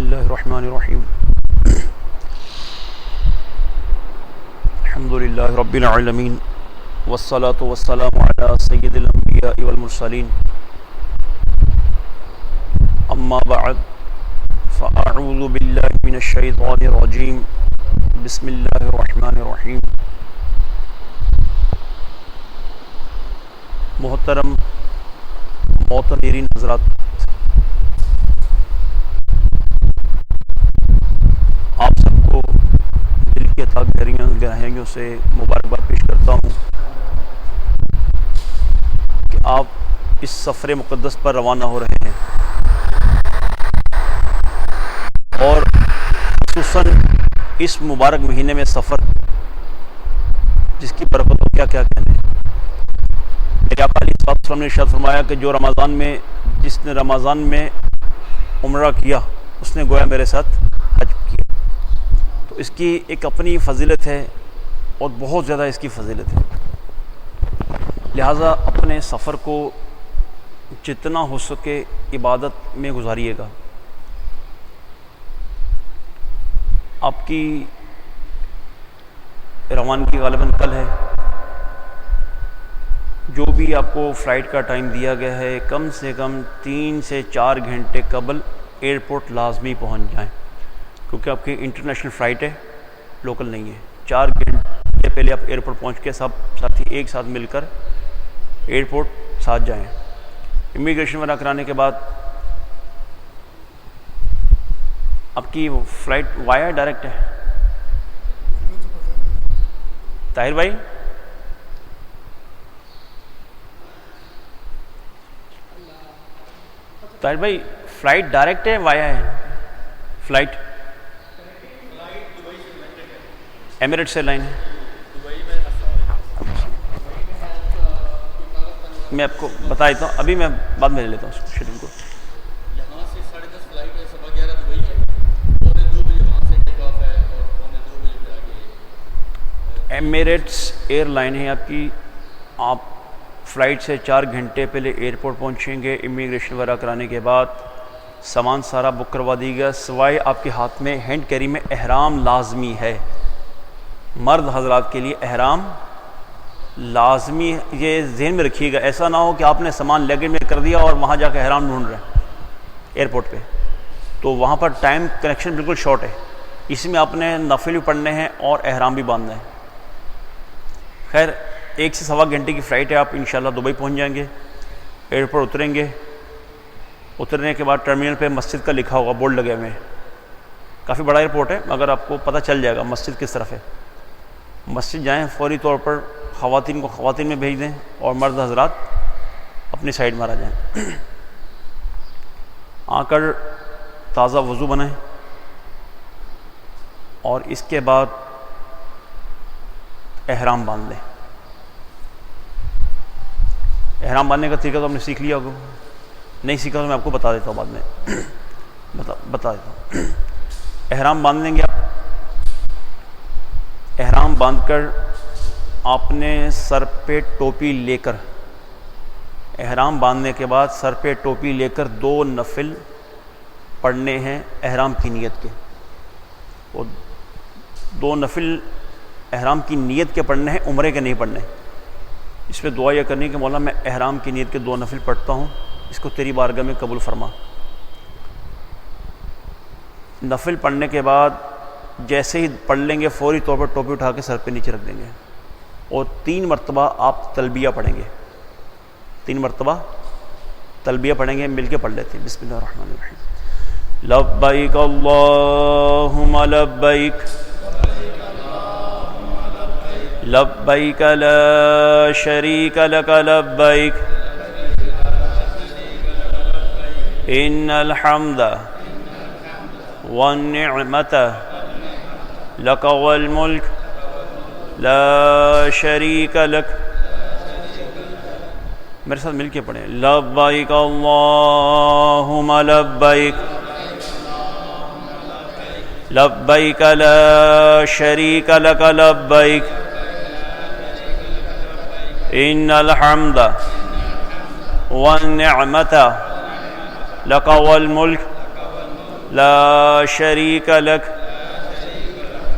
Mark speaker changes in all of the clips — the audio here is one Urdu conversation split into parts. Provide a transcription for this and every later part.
Speaker 1: الله الرحمن الرحيم الحمد لله رب العالمين والصلاة والسلام على سيد الأنبياء والمرسلين أما بعد فأعوذ بالله من الشيطان الرجيم بسم الله الرحمن الرحيم. محترم معتمرین حضرات، آپ سب کو دل کی اتھاہ گہرائیوں سے مبارکباد پیش کرتا ہوں کہ آپ اس سفر مقدس پر روانہ ہو رہے ہیں، اور خصوصاً اس مبارک مہینے میں سفر جس کی برکتوں کیا کہنے. میرے آقا علیہ الصلوۃ والسلام نے ارشاد فرمایا کہ جس نے رمضان میں عمرہ کیا اس نے گویا میرے ساتھ حج کیا. تو اس کی ایک اپنی فضیلت ہے اور بہت زیادہ اس کی فضیلت ہے. لہٰذا اپنے سفر کو جتنا ہو سکے عبادت میں گزاریے گا. آپ کی روانگی غالباً کل ہے. جو بھی آپ کو فلائٹ کا ٹائم دیا گیا ہے کم سے کم 3 سے 4 گھنٹے قبل ایئرپورٹ لازمی پہنچ جائیں، کیونکہ آپ کی انٹرنیشنل فلائٹ ہے، لوکل نہیں ہے. 4 گھنٹے پہلے آپ ایئرپورٹ پہنچ کے سب ساتھی ایک ساتھ مل کر ایئرپورٹ ساتھ جائیں. امیگریشن وغیرہ کرانے کے بعد آپ کی فلائٹ وایا ڈائریکٹ ہے. طاہر بھائی، فلائٹ ڈائریکٹ ہے وایا ہے؟ فلائٹ ایمریٹس ایئر لائن ہے. میں آپ کو بتا دیتا ہوں، ابھی میں بعد میں لے لیتا ہوں شیڈول کو.
Speaker 2: یہاں سے 10:30 فلائٹ ہے، 11:15 دبئی ہے، 2:45 وہاں سے ٹیک آف ہے اور 2:45 پہ آگے.
Speaker 1: ایمریٹس ایئر لائن ہے آپ کی. آپ فلائٹ سے 4 گھنٹے پہلے ایئرپورٹ پہنچیں گے. امیگریشن وغیرہ کرانے کے بعد سامان سارا بک کروا دی گیا، سوائے آپ کے ہاتھ میں ہینڈ کیری میں احرام لازمی ہے. مرد حضرات کے لیے احرام لازمی ہے، یہ ذہن میں رکھیے گا. ایسا نہ ہو کہ آپ نے سامان لیگیج میں کر دیا اور وہاں جا کے احرام ڈھونڈ رہے ہیں ایئرپورٹ پہ، تو وہاں پر ٹائم کنیکشن بالکل شارٹ ہے. اس میں آپ نے نفل بھی پڑھنے ہیں اور احرام بھی باندھنا ہے. خیر، 1 سے سوا گھنٹے کی فلائٹ ہے. آپ انشاءاللہ دبئی پہنچ جائیں گے. ایئرپورٹ اتریں گے. اترنے کے بعد ٹرمینل پہ مسجد کا لکھا ہوگا، بورڈ لگے ہوئے ہیں. کافی بڑا ایئرپورٹ ہے، مگر آپ کو پتہ چل جائے گا مسجد کس طرف ہے. مسجد جائیں، فوری طور پر خواتین کو خواتین میں بھیج دیں اور مرد حضرات اپنی سائڈ میں آ جائیں. آ کر تازہ وضو بنائیں اور اس کے بعد احرام باندھ لیں. احرام باندھنے کا طریقہ تو ہم نے سیکھ لیا ہوگا، نہیں سیکھا تو میں آپ کو بتا دیتا ہوں بعد میں. بتا دیتا ہوں. احرام باندھ لیں گے آپ. احرام باندھ کر آپ نے سر پہ ٹوپی لے کر، احرام باندھنے کے بعد سر پہ ٹوپی لے کر 2 نفل پڑھنے ہیں احرام کی نیت کے. وہ 2 نفل احرام کی نیت کے پڑھنے ہیں، عمرے کے نہیں پڑھنے. اس پہ دعا یہ کرنی کہ مولا میں احرام کی نیت کے 2 نفل پڑھتا ہوں، اس کو تیری بارگاہ میں قبول فرما. نفل پڑھنے کے بعد جیسے ہی پڑھ لیں گے فوری طور پر ٹوپی اٹھا کے سر پہ نیچے رکھ دیں گے اور 3 مرتبہ آپ تلبیہ پڑھیں گے. 3 مرتبہ تلبیہ پڑھیں گے، مل کے پڑھ لیتے ہیں. بسم اللہ الرحمن الرحیم. لبیک اللہم لبیک لبیک لا شریک لک لبیک ان الحمد والنعمت لک والملک لا شریک لک. میرے ساتھ مل کے پڑھیں. لبیک اللہم لبیک لبیک لا شریک لک لبیک ان الحمد والنعمت لک والملک لا شريك لك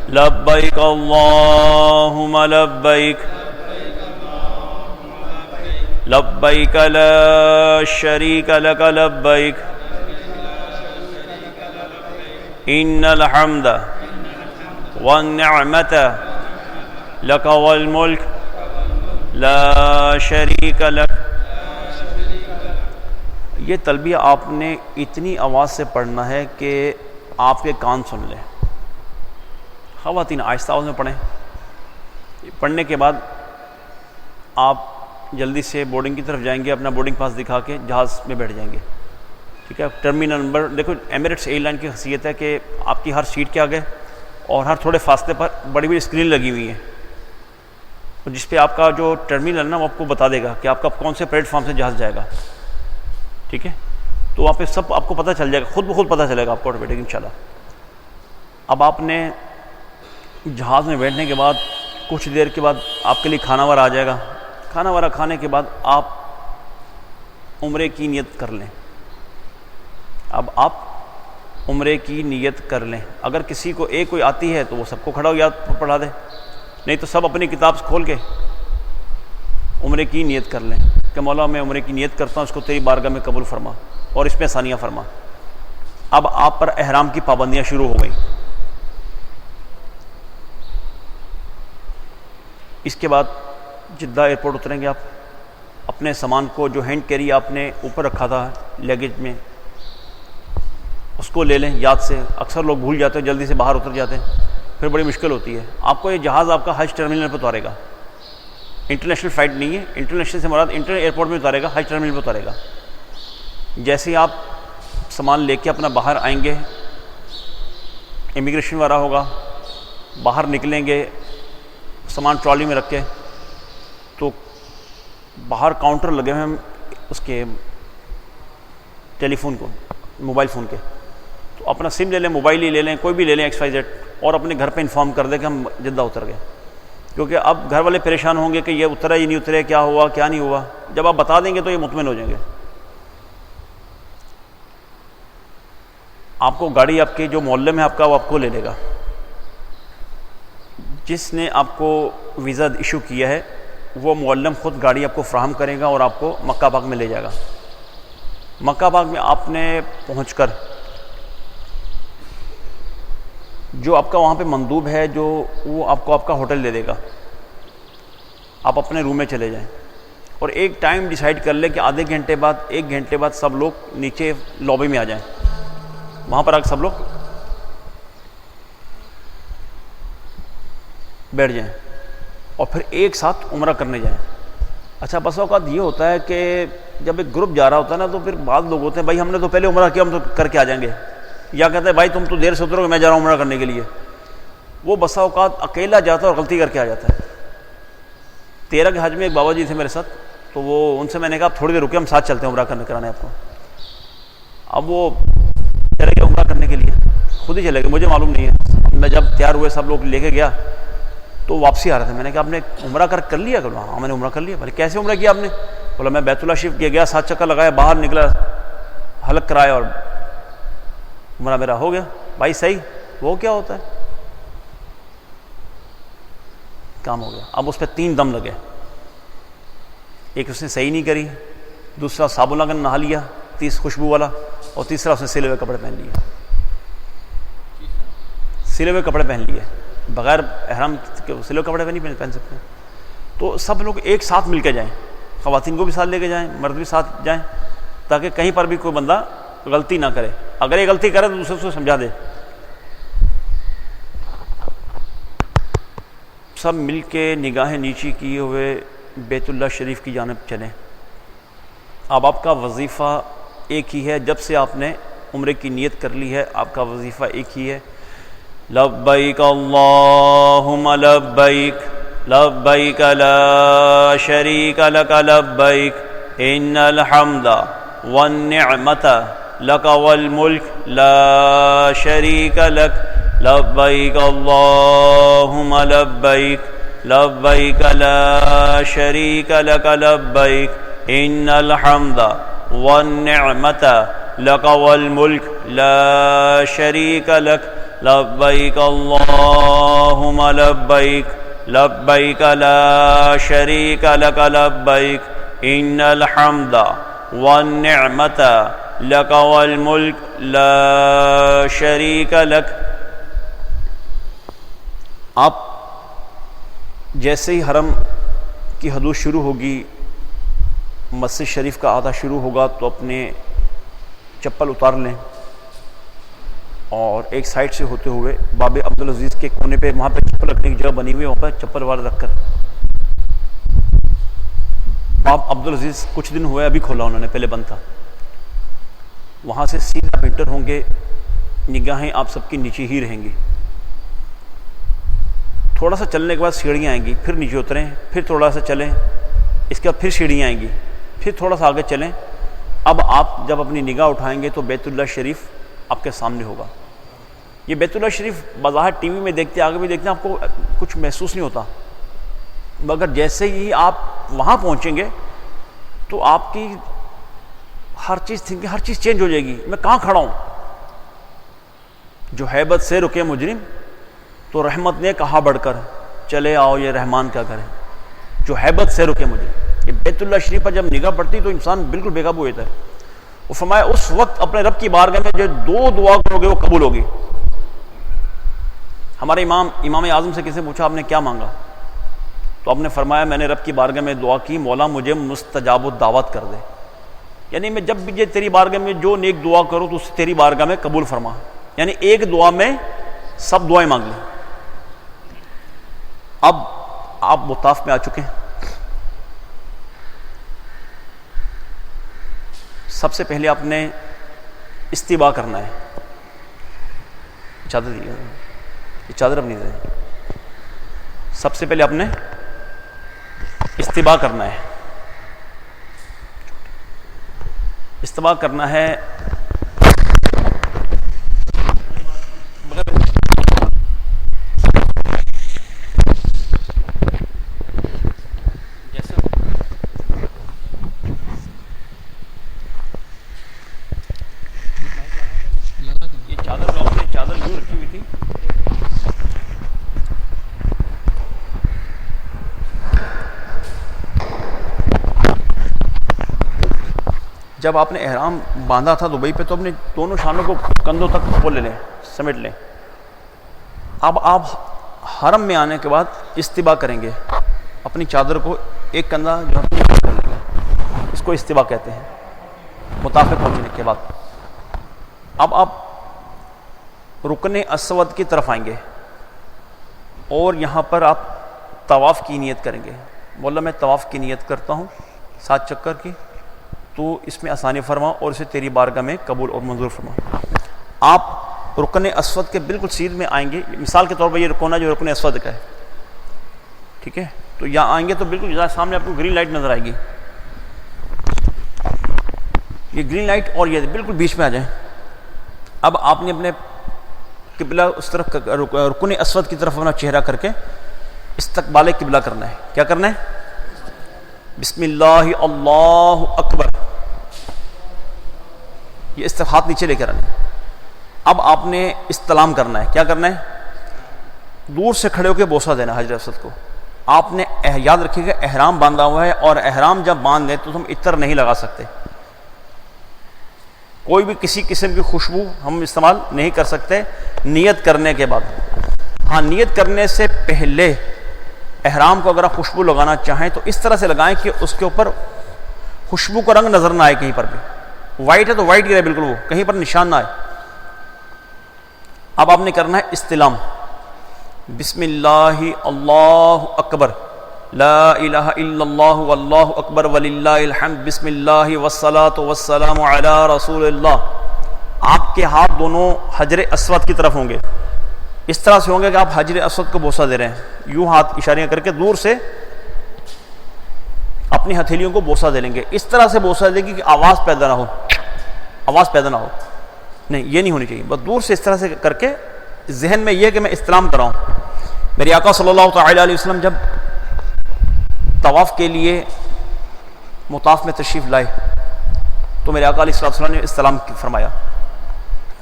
Speaker 1: لبيك اللهم لبيك لبيك لا شريك لك لبيك إن الحمد والنعمة لك والملك لا شريك لك. یہ تلبیہ آپ نے اتنی آواز سے پڑھنا ہے کہ آپ کے کان سن لیں. خواتین آہستہ آواز میں پڑھیں. پڑھنے کے بعد آپ جلدی سے بورڈنگ کی طرف جائیں گے, اپنا بورڈنگ پاس دکھا کے جہاز میں بیٹھ جائیں گے. ٹھیک ہے. ٹرمینل نمبر دیکھو, ایمریٹس ایئر لائن کی خاصیت ہے کہ آپ کی ہر سیٹ کے آگے اور ہر تھوڑے فاصلے پر بڑی بڑی اسکرین لگی ہوئی ہیں, جس پہ آپ کا جو ٹرمینل ہے نا وہ آپ کو بتا دے گا کہ آپ کا کون سے پلیٹ فارم سے جہاز جائے گا. ٹھیک ہے. تو وہاں پہ سب آپ کو پتہ چل جائے گا, خود بخود پتہ چلے گا آپ کو آٹومیٹک انشاءاللہ. اب آپ نے جہاز میں بیٹھنے کے بعد کچھ دیر کے بعد آپ کے لیے کھانا وغیرہ آ جائے گا. کھانا وغیرہ کھانے کے بعد آپ عمرے کی نیت کر لیں. اب آپ عمرے کی نیت کر لیں. اگر کسی کو ایک کوئی آتی ہے تو وہ سب کو کھڑا ہو یاد پڑھا دے, نہیں تو سب اپنی کتاب کھول کے عمرے کی نیت کر لیں کہ مولا میں عمرے کی نیت کرتا ہوں, اس کو تیری بارگاہ میں قبول فرما اور اس میں آسانیاں فرما. اب آپ پر احرام کی پابندیاں شروع ہو گئیں. اس کے بعد جدہ ایئرپورٹ اتریں گے. آپ اپنے سامان کو جو ہینڈ کیری آپ نے اوپر رکھا تھا لیگیج میں, اس کو لے لیں یاد سے. اکثر لوگ بھول جاتے ہیں, جلدی سے باہر اتر جاتے ہیں, پھر بڑی مشکل ہوتی ہے. آپ کو یہ جہاز آپ کا حج ٹرمینل پہ اتارے گا. انٹرنیشنل فلائٹ نہیں ہے, انٹرنیشنل سے مراد انٹر ایئرپورٹ میں اتارے گا, حج ٹرمینل پہ اتارے گا. جیسے ہی آپ سامان لے کے اپنا باہر آئیں گے, امیگریشن والا ہوگا, باہر نکلیں گے سامان ٹرالی میں رکھ کے, تو باہر کاؤنٹر لگے ہوئے ہیں اس کے ٹیلی فون کو, موبائل فون کے. تو اپنا سم لے لیں, موبائل ہی لے لیں, کوئی بھی لے لیں XYZ, اور اپنے گھر پہ انفارم کر دیں کہ ہم جدہ اتر گئے. کیونکہ اب گھر والے پریشان ہوں گے کہ یہ اترا ہی نہیں اترے, کیا ہوا کیا نہیں ہوا. جب آپ بتا دیں گے تو یہ مطمئن ہو جائیں گے. آپ کو گاڑی آپ کے جو معلم ہے آپ کا وہ آپ کو لے لے گا. جس نے آپ کو ویزا ایشو کیا ہے وہ معلم خود گاڑی آپ کو فراہم کرے گا اور آپ کو مکہ پاک میں لے جائے گا. مکہ پاک میں آپ نے پہنچ کر جو آپ کا وہاں پہ مندوب ہے جو وہ آپ کو آپ کا ہوٹل دے دے گا. آپ اپنے روم میں چلے جائیں اور ایک ٹائم ڈیسائیڈ کر لیں کہ آدھے گھنٹے بعد, ایک گھنٹے بعد سب لوگ نیچے لابی میں آ جائیں. وہاں پر آ کے سب لوگ بیٹھ جائیں اور پھر ایک ساتھ عمرہ کرنے جائیں. اچھا بس اوقات یہ ہوتا ہے کہ جب ایک گروپ جا رہا ہوتا ہے نا تو پھر بعض لوگ ہوتے ہیں بھائی ہم نے تو پہلے عمرہ کیا, ہم تو کر کے آ جائیں گے, یا کہتے ہیں بھائی تم تو دیر سے اترو گے, میں جا رہا ہوں عمرہ کرنے کے لیے. وہ بسا اوقات اکیلا جاتا ہے اور غلطی کر کے آ جاتا ہے. 13 کے حج میں ایک بابا جی تھے میرے ساتھ, تو وہ ان سے میں نے کہا آپ تھوڑی دیر رکے, ہم ساتھ چلتے ہیں عمرہ کرانے آپ کو. اب وہ چلے گئے عمرہ کرنے کے لیے, خود ہی چلے گئے, مجھے معلوم نہیں ہے. میں جب تیار ہوئے سب لوگ لے کے گیا تو واپسی آ رہا تھا. میں نے کہا آپ نے عمرہ کر لیا؟ ہاں میں نے عمرہ کر لیا. بھلے کیسے عمرہ کیا آپ نے؟ بولا میں بیت اللہ شریف گیا, 7 چکر لگایا, باہر نکلا, حلق کرایا اور عمرہ میرا ہو گیا. بھائی صحیح, وہ کیا ہوتا ہے؟ کام ہو گیا. اب اس پہ 3 دم لگے. ایک اس نے صحیح نہیں کری, دوسرا صابن لگا نہا لیا 30 خوشبو والا, اور تیسرا اس نے سلے ہوئے کپڑے پہن لیے. سلے ہوئے کپڑے پہن لیے, بغیر احرام کے سلے ہوئے کپڑے نہیں پہن سکتے. تو سب لوگ ایک ساتھ مل کے جائیں, خواتین کو بھی ساتھ لے کے جائیں, مرد بھی ساتھ جائیں, تاکہ کہیں پر بھی کوئی بندہ غلطی نہ کرے. اگر یہ غلطی کرے تو دوسرے کو سمجھا دے. سب مل کے نگاہیں نیچی کیے ہوئے بیت اللہ شریف کی جانب چلیں. اب آپ کا وظیفہ ایک ہی ہے, جب سے آپ نے عمرے کی نیت کر لی ہے آپ کا وظیفہ ایک ہی ہے, لبیک اللہم لبیک لبیک لا شریک لک لبیک ان الحمد والنعمت لک والملک لا شریک لک لبیک اللہم لبیک لبیک لا شریک لک لبیک ان الحمد والنعمت لك والملك لا شريك لك لبيك اللهم لبيك لبيك لا شريك لك لبيك إن الحمد والنعمة لك والملك لا شريك لك. آپ جیسے ہی حرم کی حدود شروع ہوگی، مسجد شریف کا آدھا شروع ہوگا تو اپنے چپل اتار لیں اور ایک سائڈ سے ہوتے ہوئے باب عبدالعزیز کے کونے پہ، وہاں پہ چپل رکھنے کی جگہ بنی ہوئی ہے، وہاں پہ چپل وال رکھ کر، باب عبدالعزیز کچھ دن ہوئے ابھی کھولا انہوں نے، پہلے بند تھا، وہاں سے سیدھا انٹر ہوں گے، نگاہیں آپ سب کی نیچے ہی رہیں گی. تھوڑا سا چلنے کے بعد سیڑھیاں آئیں گی، پھر نیچے اتریں، پھر تھوڑا سا چلیں، اس کے بعد پھر سیڑھیاں آئیں گی، پھر تھوڑا سا آگے چلیں. اب آپ جب اپنی نگاہ اٹھائیں گے تو بیت اللہ شریف آپ کے سامنے ہوگا. یہ بیت اللہ شریف بظاہر ٹی وی میں دیکھتے، آگے بھی دیکھتے ہیں، آپ کو کچھ محسوس نہیں ہوتا، مگر جیسے ہی آپ وہاں پہنچیں گے تو آپ کی ہر چیز چینج ہو جائے گی. میں کہاں کھڑا ہوں؟ جو ہیبت سے رکے مجرم تو رحمت نے کہا بڑھ کر، چلے آؤ یہ رحمان کا گھر ہے. جو ہیبت سے رکے مجرم، یہ بیت اللہ شریف پر جب نگاہ پڑتی تو انسان بالکل بے قابو ہوتا ہے. وہ فرمایا اس وقت اپنے رب کی بارگاہ میں جو دو دعا کرو گے وہ قبول ہوگی. ہمارے امام اعظم سے کسی نے پوچھا آپ نے کیا مانگا؟ تو آپ نے فرمایا میں نے رب کی بارگاہ میں دعا کی، مولا مجھے مستجاب الدعوت کر دے، یعنی میں جب بھی تیری بارگاہ میں جو نیک دعا کروں تو اسے تیری بارگاہ میں قبول فرما. یعنی ایک دعا میں سب دعائیں مانگ لیں. اب آپ مطاف میں آ چکے ہیں. سب سے پہلے آپ نے استباء کرنا ہے. چادر دیجیے، یہ چادر اپنی دیں. سب سے پہلے آپ نے استباء کرنا ہے. استباء کرنا ہے جب آپ نے احرام باندھا تھا دبئی پہ تو اپنے دونوں شانوں کو کندھوں تک کھول لیں، سمیٹ لیں. اب آپ حرم میں آنے کے بعد استباء کریں گے. اپنی چادر کو ایک کندھا جو کر لیں گے، اس کو استباء کہتے ہیں مطاف پہ پہنچنے کے بعد. اب آپ رکن اسود کی طرف آئیں گے اور یہاں پر آپ طواف کی نیت کریں گے. مولا میں طواف کی نیت کرتا ہوں 7 چکر کی، تو اس میں آسانی فرما اور اسے تیری بارگاہ میں قبول اور منظور فرما. آپ رکن اسود کے بالکل سیر میں آئیں گے. مثال کے طور پر یہ کونا جو رکن اسود کا ہے، ٹھیک ہے، تو یہاں آئیں گے تو بالکل سامنے آپ کو گرین لائٹ نظر آئے گی. یہ گرین لائٹ اور یہ بالکل بیچ میں آ جائیں. اب آپ نے اپنے قبلہ اس طرف رکن اسود کی طرف اپنا چہرہ کر کے استقبال قبلہ کرنا ہے. کیا کرنا ہے؟ بسم اللہ اللہ اکبر. یہ ہاتھ نیچے لے کر آنا. اب آپ نے استلام کرنا ہے. کیا کرنا ہے؟ دور سے کھڑے ہو کے بوسہ دینا حجر اسود کو. آپ نے یاد رکھیے گا احرام باندھا ہوا ہے، اور احرام جب باندھ لیں تو ہم عطر نہیں لگا سکتے. کوئی بھی کسی قسم کی خوشبو ہم استعمال نہیں کر سکتے نیت کرنے کے بعد. ہاں، نیت کرنے سے پہلے احرام کو اگر آپ خوشبو لگانا چاہیں تو اس طرح سے لگائیں کہ اس کے اوپر خوشبو کا رنگ نظر نہ آئے. کہیں پر بھی وائٹ ہے تو وائٹ گرے بالکل، وہ کہیں پر نشان نہ آئے. اب آپ نے کرنا ہے استلام. بسم اللہ اللہ اکبر، لا الہ الا اللہ واللہ اکبر وللہ الحمد، بسم اللہ والصلاۃ والسلام علی رسول اللہ. آپ کے ہاتھ دونوں حجر اسود کی طرف ہوں گے. اس طرح سے ہوں گے کہ آپ حجر اسود کو بوسہ دے رہے ہیں. یوں ہاتھ اشاریاں کر کے دور سے اپنی ہتھیلیوں کو بوسہ دے لیں گے. اس طرح سے بوسہ دے گی کہ آواز پیدا نہ ہو. آواز پیدا نہ ہو، نہیں، یہ نہیں ہونی چاہیے. بس دور سے اس طرح سے کر کے ذہن میں یہ کہ میں استلام کر رہا ہوں. میرے آقا صلی اللہ تعالی علیہ وسلم جب طواف کے لیے مطاف میں تشریف لائے تو میرے آقا علیہ السلام نے استلام فرمایا.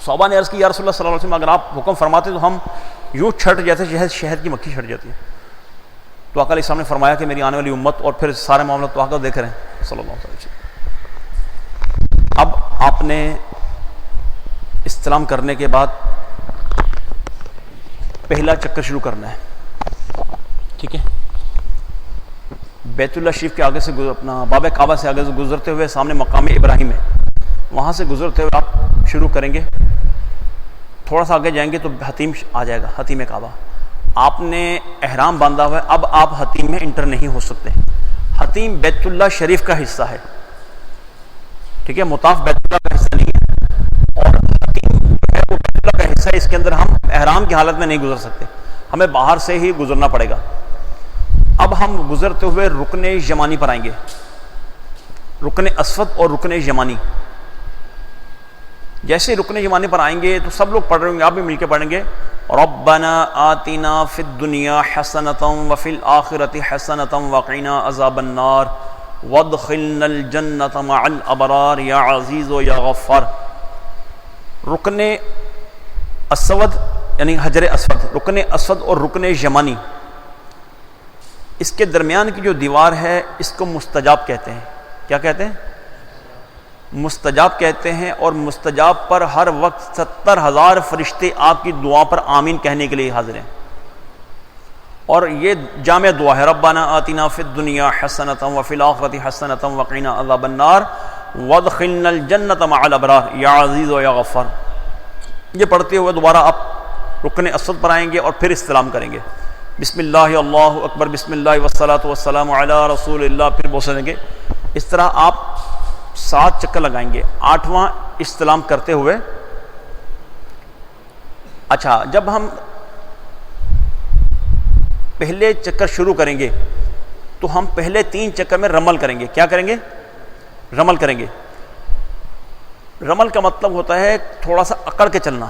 Speaker 1: صحابہ نے عرض کی یا رسول اللہ صلی اللہ علیہ وسلم اگر آپ حکم فرماتے تو ہم یوں چھٹ جاتے شہد کی مکھی چھٹ جاتی ہے. تو آقا علیہ السلام نے فرمایا کہ میری آنے والی امت اور پھر سارے معاملات تو آقا دیکھ رہے ہیں صلی اللہ علیہ وسلم. اب آپ نے استلام کرنے کے بعد پہلا چکر شروع کرنا ہے. ٹھیک ہے, بیت اللہ شریف کے آگے سے اپنا باب کعبہ سے آگے سے گزرتے ہوئے سامنے مقام ابراہیم ہے, وہاں سے گزرتے ہوئے آپ شروع کریں گے. تھوڑا سا آگے جائیں گے تو حتیم آ جائے گا, حتیم کعبہ. آپ نے احرام باندھا ہوا ہے, اب آپ حتیم میں انٹر نہیں ہو سکتے. حتیم بیت اللہ شریف کا حصہ ہے. ٹھیک ہے, مطاف بیت اللہ کا حصہ نہیں ہے, اور حتیم جو ہے وہ بیت اللہ کا حصہ ہے. اس کے اندر ہم احرام کی حالت میں نہیں گزر سکتے, ہمیں باہر سے ہی گزرنا پڑے گا. اب ہم گزرتے ہوئے رکن یمانی پر آئیں گے, رکن اسود اور رکن یمانی. جیسے رکن یمانی پر آئیں گے تو سب لوگ پڑھ رہے ہوں گے, آپ بھی مل کے پڑھیں گے. ربنا آتنا فی الدنیا حسنۃ وفی الآخرۃ حسنۃ وقنا عذاب النار وادخلنا الجنۃ مع الابرار یا عزیز و یا غفار. رکن اسود یعنی حجر اسود, رکن اسود اور رکن یمانی, اس کے درمیان کی جو دیوار ہے اس کو مستجاب کہتے ہیں. کیا کہتے ہیں؟ مستجاب کہتے ہیں. اور مستجاب پر ہر وقت 70,000 فرشتے آپ کی دعا پر آمین کہنے کے لیے حاضر ہیں. اور یہ جامع دعا ہے, ربنا آتنا فی الدنیا حسنۃ وفی الآخرۃ حسنۃ وقنا عذاب النار وادخلنا الجنۃ مع الابرار یا عزیز و یا غفار. یہ پڑھتے ہوئے دوبارہ آپ رکن اسود پر آئیں گے اور پھر استلام کریں گے. بسم اللہ اللہ اکبر, بسم اللہ والصلاۃ والسلام علی رسول اللہ, پھر بولیں گے. اس طرح آپ 7 چکر لگائیں گے. 8واں استلام کرتے ہوئے, اچھا جب ہم پہلے چکر شروع کریں گے تو ہم پہلے 3 چکر میں رمل کریں گے. کیا کریں گے؟ رمل کریں گے. رمل کا مطلب ہوتا ہے تھوڑا سا اکڑ کے چلنا.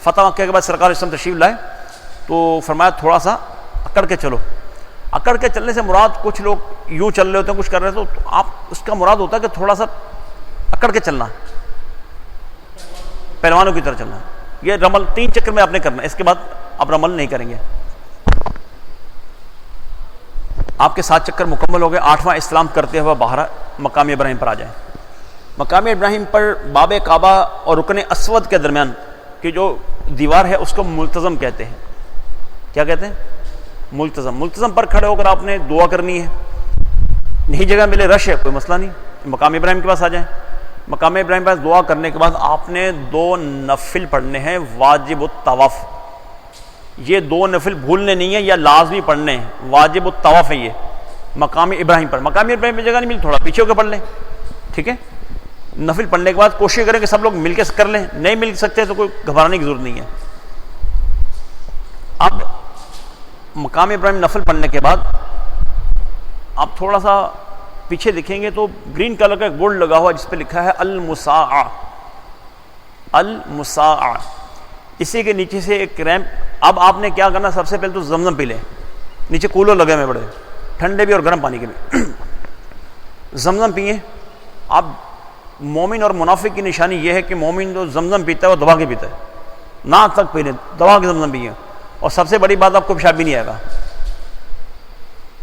Speaker 1: فتح مکہ کے بعد سرکار اسلام تشریف لائے تو فرمایا تھوڑا سا اکڑ کے چلو. اکڑ کے چلنے سے مراد, کچھ لوگ یوں چل رہے ہوتے ہیں, کچھ کر رہے ہیں, تو آپ اس کا مراد ہوتا ہے کہ تھوڑا سا اکڑ کے چلنا, پہلوانوں کی طرح چلنا. یہ رمل 3 چکر میں آپ نے کرنا ہے, اس کے بعد آپ رمل نہیں کریں گے. آپ کے 7 چکر مکمل ہو گئے. 8واں اسلام کرتے ہوئے باہر مقام ابراہیم پر آ جائیں. مقام ابراہیم پر باب کعبہ اور رکن اسود کے درمیان کی جو دیوار ہے اس کو ملتزم کہتے ہیں. کیا کہتے ہیں؟ ملتزم. ملتزم پر کھڑے ہو کر آپ نے دعا کرنی ہے. نہیں جگہ ملے, رش ہے, کوئی مسئلہ نہیں, مقام ابراہیم کے پاس آ جائیں. مقام ابراہیم کے پاس دعا کرنے کے بعد آپ نے 2 نفل پڑھنے ہیں واجب الطواف. یہ 2 نفل بھولنے نہیں ہیں یا لازمی پڑھنے ہیں, واجب الطواف ہے یہ مقام ابراہیم پر. مقام ابراہیم میں جگہ نہیں ملی, تھوڑا پیچھے ہو کے پڑھ لیں. ٹھیک ہے, نفل پڑھنے کے بعد کوشش کریں کہ سب لوگ مل کے کر لیں. نہیں مل سکتے تو کوئی گھبرانے کی ضرورت نہیں ہے. اب مقام ابراہیم نفل پڑھنے کے بعد آپ تھوڑا سا پیچھے دیکھیں گے تو گرین کلر کا ایک بورڈ لگا ہوا جس پہ لکھا ہے المساع. المساع, اسی کے نیچے سے ایک ریمپ. اب آپ نے کیا کرنا, سب سے پہلے تو زمزم پی لیں. نیچے کولر لگے ہوئے بڑے, ٹھنڈے بھی اور گرم پانی کے بھی. زمزم پئیں. آپ مومن اور منافق کی نشانی یہ ہے کہ مومن جو زمزم پیتا ہے وہ دبا کے پیتا ہے, ناک تک پی لیں, دبا کے زمزم پئیں. اور سب سے بڑی بات, آپ کو پیشاب بھی نہیں آئے گا.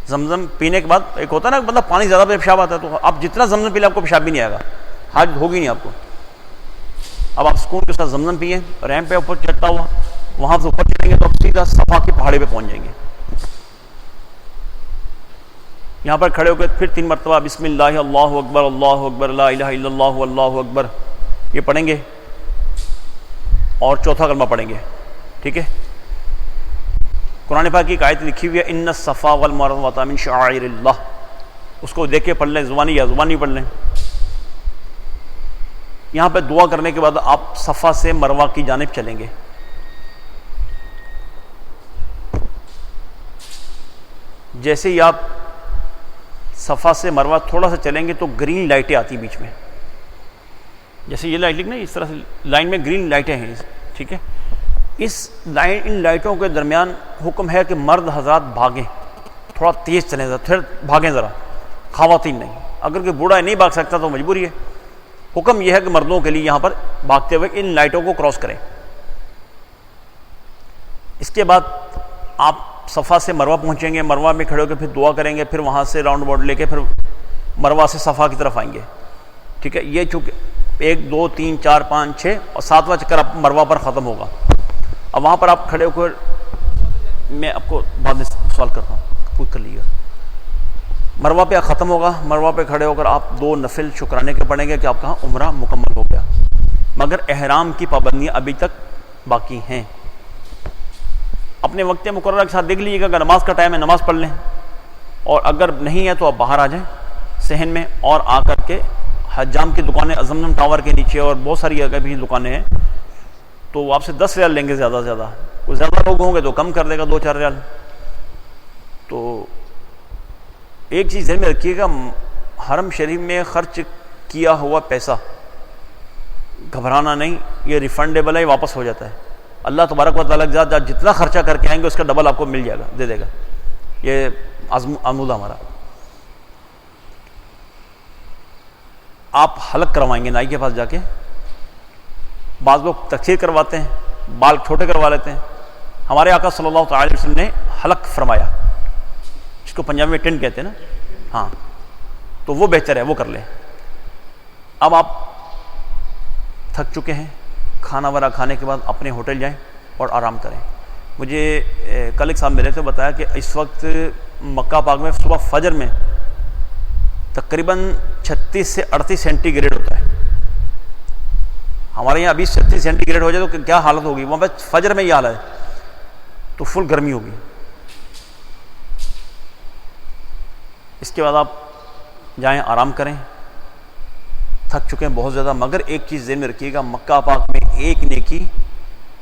Speaker 1: زمزم پینے کے بعد ایک ہوتا ہے نا بندہ پانی زیادہ پہ پیشاب آتا ہے, تو آپ جتنا زمزم پی لیں آپ کو پیشاب بھی نہیں آئے گا, حاجت ہوگی نہیں آپ کو. اب آپ سکون کے ساتھ زمزم پئیں. ریمپ پہ اوپر چڑھتا ہوا, وہاں سے اوپر چڑھیں گے تو آپ سیدھا صفا کی پہاڑی پہ پہنچ جائیں گے. یہاں پر کھڑے ہو کے پھر 3 مرتبہ بسم اللہ اللہ اکبر لا الہ الا اللہ اللہ اکبر یہ پڑھیں گے, اور چوتھا کلمہ پڑھیں گے. ٹھیک ہے, قرآن پاک کی ایک آیت لکھی ہوئی ہے ان الصفا والمروہ من شعائر اللہ, اس کو دیکھ کے پڑھ لیں, زبانی یا زبانی پڑھ لیں. یہاں پہ دعا کرنے کے بعد آپ صفا سے مروہ کی جانب چلیں گے. جیسے ہی آپ صفا سے مروہ تھوڑا سا چلیں گے تو گرین لائٹیں آتی بیچ میں, جیسے یہ لائٹ لکھنا اس طرح سے لائن میں گرین لائٹیں ہیں. ٹھیک ہے, ان لائٹوں کے درمیان حکم ہے کہ مرد حضرات بھاگیں, تھوڑا تیز چلیں, پھر بھاگیں ذرا, خواتین نہیں. اگر کوئی بوڑھا نہیں بھاگ سکتا تو مجبوری ہے, حکم یہ ہے کہ مردوں کے لیے یہاں پر بھاگتے ہوئے ان لائٹوں کو کراس کریں. اس کے بعد آپ صفا سے مروہ پہنچیں گے, مروہ میں کھڑے ہو کے پھر دعا کریں گے, پھر وہاں سے راؤنڈ اباؤٹ لے کے پھر مروہ سے صفا کی طرف آئیں گے. ٹھیک ہے, یہ چونکہ 1 2 3 4 5 6 اور 7واں چکر آپ مروہ پر ختم ہوگا. اب وہاں پر آپ کھڑے ہو کر, میں آپ کو بعد میں سوال کرتا ہوں, کوئی کر لیجیے. مروہ پہ ختم ہوگا, مروہ پہ کھڑے ہو کر آپ 2 نفل شکرانے کے پڑھیں گے کہ آپ کہاں عمرہ مکمل ہو گیا. مگر احرام کی پابندیاں ابھی تک باقی ہیں. اپنے وقت مقررہ کے ساتھ دیکھ لیجیے گا, اگر نماز کا ٹائم ہے نماز پڑھ لیں, اور اگر نہیں ہے تو آپ باہر آ جائیں صحن میں, اور آ کر کے حجام کی دکانیں زمزم ٹاور کے نیچے اور بہت ساری جگہ بھی دکانیں ہیں, تو وہ آپ سے 10 ریال لیں گے زیادہ سے زیادہ. کوئی زیادہ لوگ ہوں گے تو کم کر دے گا 2 4 ریال. تو ایک چیز ذہن میں رکھیے گا, حرم شریف میں خرچ کیا ہوا پیسہ گھبرانا نہیں, یہ ریفنڈیبل ہے, واپس ہو جاتا ہے. اللہ تبارک و تعالیٰ کے ساتھ جتنا خرچہ کر کے آئیں گے اس کا ڈبل آپ کو مل جائے گا, دے دے گا. یہ عمودہ ہمارا. آپ حلق کروائیں گے نائی کے پاس جا کے. بعض لوگ تقسیر کرواتے ہیں, بال چھوٹے کروا لیتے ہیں. ہمارے آقا صلی اللہ تعالی وسلم نے حلق فرمایا, جس کو پنجابی میں ٹنٹ کہتے ہیں نا, ہاں, تو وہ بہتر ہے, وہ کر لیں. اب آپ تھک چکے ہیں, کھانا وغیرہ کھانے کے بعد اپنے ہوٹل جائیں اور آرام کریں. مجھے کل ایک صاحب میرے سے بتایا کہ اس وقت مکہ پاک میں صبح فجر میں تقریباً 36 سے 38 سینٹی گریڈ ہوتا ہے. ہمارے یہاں ابھی 36 سینٹی گریڈ ہو جائے تو کیا حالت ہوگی, وہاں پہ فجر میں یہ حال ہے تو فل گرمی ہوگی. اس کے بعد آپ جائیں, آرام کریں. تھک چکے ہیں بہت زیادہ, مگر ایک چیز ذہن میں رکھیے گا, مکہ پاک میں ایک نیکی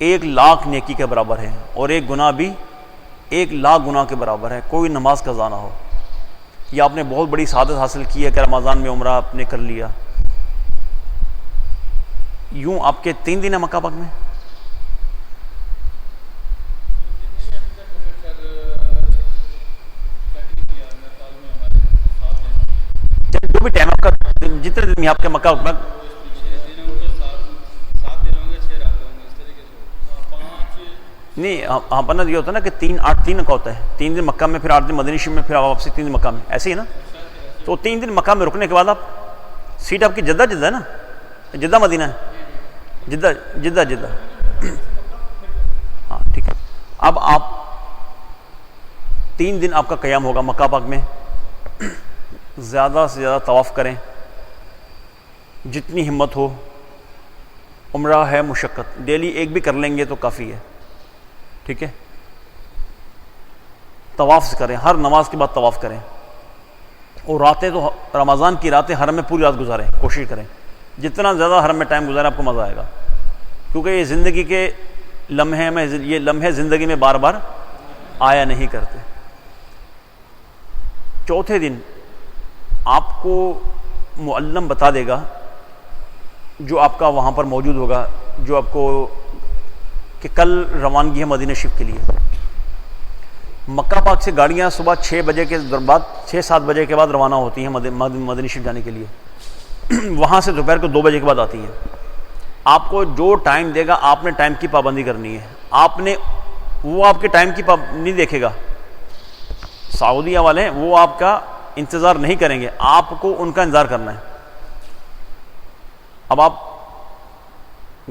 Speaker 1: 1,00,000 نیکی کے برابر ہے, اور ایک گناہ بھی 1,00,000 گناہ کے برابر ہے. کوئی نماز قضا نہ ہو. یہ آپ نے بہت بڑی سعادت حاصل کی ہے کہ رمضان میں عمرہ آپ نے کر لیا. یوں آپ کے 3 دن ہیں مکہ پاک میں. جو بھی ٹائم آپ کا, جتنے دن آپ کے مکہ میں, نہیں ہاں پر نا یہ ہوتا ہے نا کہ 3 8 3 کا ہوتا ہے. 3 دن مکہ میں, پھر 8 دن مدینہ شریف میں, پھر واپسی 3 دن مکہ میں, ایسے ہی نا. تو 3 دن مکہ میں رکنے کے بعد آپ, سیٹ آپ کی جدہ ہے نا, جدہ مدینہ ہے, جدہ ہاں ٹھیک ہے. اب آپ 3 دن آپ کا قیام ہوگا مکہ پاک میں. زیادہ سے زیادہ طواف کریں, جتنی ہمت ہو. عمرہ ہے مشقت, ڈیلی ایک بھی کر لیں گے تو کافی ہے. ٹھیک ہے, طواف کریں, ہر نماز کے بعد طواف کریں. اور راتیں تو رمضان کی راتیں حرم میں پوری رات گزاریں, کوشش کریں. جتنا زیادہ حرم میں ٹائم گزاریں آپ کو مزہ آئے گا, کیونکہ یہ زندگی کے لمحے میں, یہ لمحے زندگی میں بار بار آیا نہیں کرتے. چوتھے دن آپ کو معلم بتا دے گا, جو آپ کا وہاں پر موجود ہوگا, جو آپ کو, کہ کل روانگی ہے مدینہ شریف کے لیے. مکہ پاک سے گاڑیاں صبح 6 بجے کے بعد 6-7 بجے کے بعد روانہ ہوتی ہیں مدینہ شریف جانے کے لیے. وہاں سے دوپہر کو 2 بجے کے بعد آتی ہیں. آپ کو جو ٹائم دے گا آپ نے ٹائم کی پابندی کرنی ہے. آپ نے, وہ آپ کے ٹائم کی نہیں دیکھے گا. سعودیہ والے ہیں, وہ آپ کا انتظار نہیں کریں گے, آپ کو ان کا انتظار کرنا ہے. اب آپ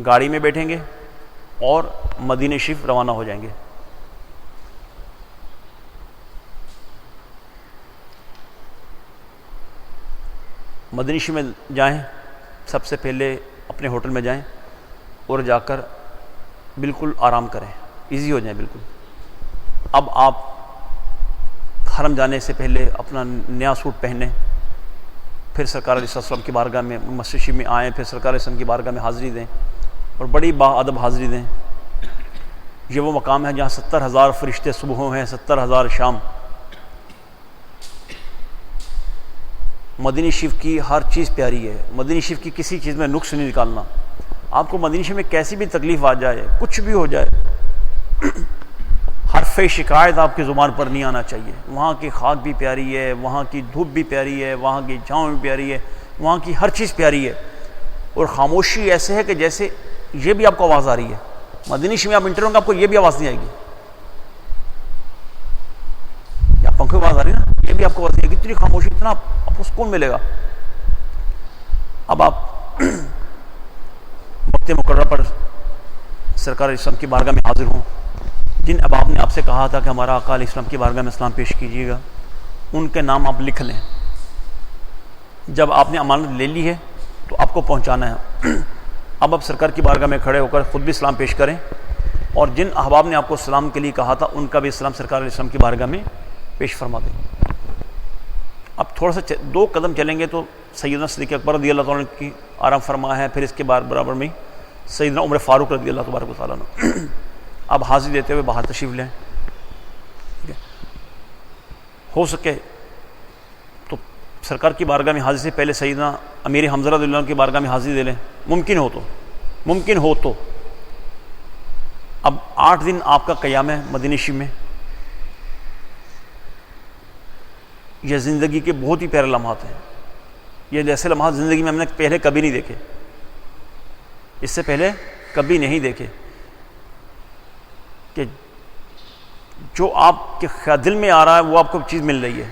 Speaker 1: گاڑی میں بیٹھیں گے اور مدینہ شریف روانہ ہو جائیں گے. مدینہ شریف میں جائیں, سب سے پہلے اپنے ہوٹل میں جائیں اور جا کر بالکل آرام کریں, ایزی ہو جائیں بالکل. اب آپ حرم جانے سے پہلے اپنا نیا سوٹ پہنیں, پھر سرکار علیہ السلام کی بارگاہ میں مسجد شریف میں آئیں, پھر سرکار علیہ السلام کی بارگاہ میں حاضری دیں اور بڑی باادب حاضری دیں. یہ وہ مقام ہے جہاں 70,000 فرشتے صبح ہیں, 70,000 شام. مدینہ شریف کی ہر چیز پیاری ہے. مدینہ شریف کی کسی چیز میں نقص نہیں نکالنا. آپ کو مدینہ شریف میں کیسی بھی تکلیف آ جائے, کچھ بھی ہو جائے, حرف شکایت آپ کی زبان پر نہیں آنا چاہیے. وہاں کی خاک بھی پیاری ہے, وہاں کی دھوپ بھی پیاری ہے, وہاں کی چھاؤں بھی پیاری ہے, وہاں کی ہر چیز پیاری ہے. اور خاموشی ایسے ہے کہ جیسے یہ بھی آپ کو آواز آ رہی ہے. مدینہ شریف میں آپ انٹر ہوں گے آپ کو یہ بھی آواز نہیں آئے گی. یا پنکھے آواز آ رہی ہے نا, یہ بھی آپ کو آواز نہیں آئے گی. اتنی خاموشی, اتنا آپ کو سکون ملے گا. اب آپ وقت مقررہ پر سرکار اسلام کی بارگاہ میں حاضر ہوں. جن احباب نے آپ سے کہا تھا کہ ہمارا آقا علیہ السلام کی بارگاہ میں سلام پیش کیجیے گا, ان کے نام آپ لکھ لیں. جب آپ نے امانت لے لی ہے تو آپ کو پہنچانا ہے. اب آپ سرکار کی بارگاہ میں کھڑے ہو کر خود بھی سلام پیش کریں, اور جن احباب نے آپ کو سلام کے لیے کہا تھا ان کا بھی سلام سرکار علیہ السلام کی بارگاہ میں پیش فرما دیں. اب تھوڑا سا 2 قدم چلیں گے تو سیدنا صدیق اکبر رضی اللہ تعالیٰ عنہ کی آرام فرما ہے. پھر اس کے برابر میں سیدنا عمر فاروق رضی اللہ تبارک و تعالیٰ عنہ. اب حاضری دیتے ہوئے باہر تشریف لیں. ہو سکے تو سرکار کی بارگاہ میں حاضری سے پہلے سیدنا امیر حمزہ رضی اللہ عنہ کی بارگاہ میں حاضری دے لیں, ممکن ہو تو. اب 8 دن آپ کا قیام ہے مدینہ شریف میں. یہ زندگی کے بہت ہی پیارے لمحات ہیں. یہ ایسے لمحات زندگی میں ہم نے پہلے کبھی نہیں دیکھے, اس سے پہلے کبھی نہیں دیکھے, کہ جو آپ کے دل میں آ رہا ہے وہ آپ کو چیز مل رہی ہے.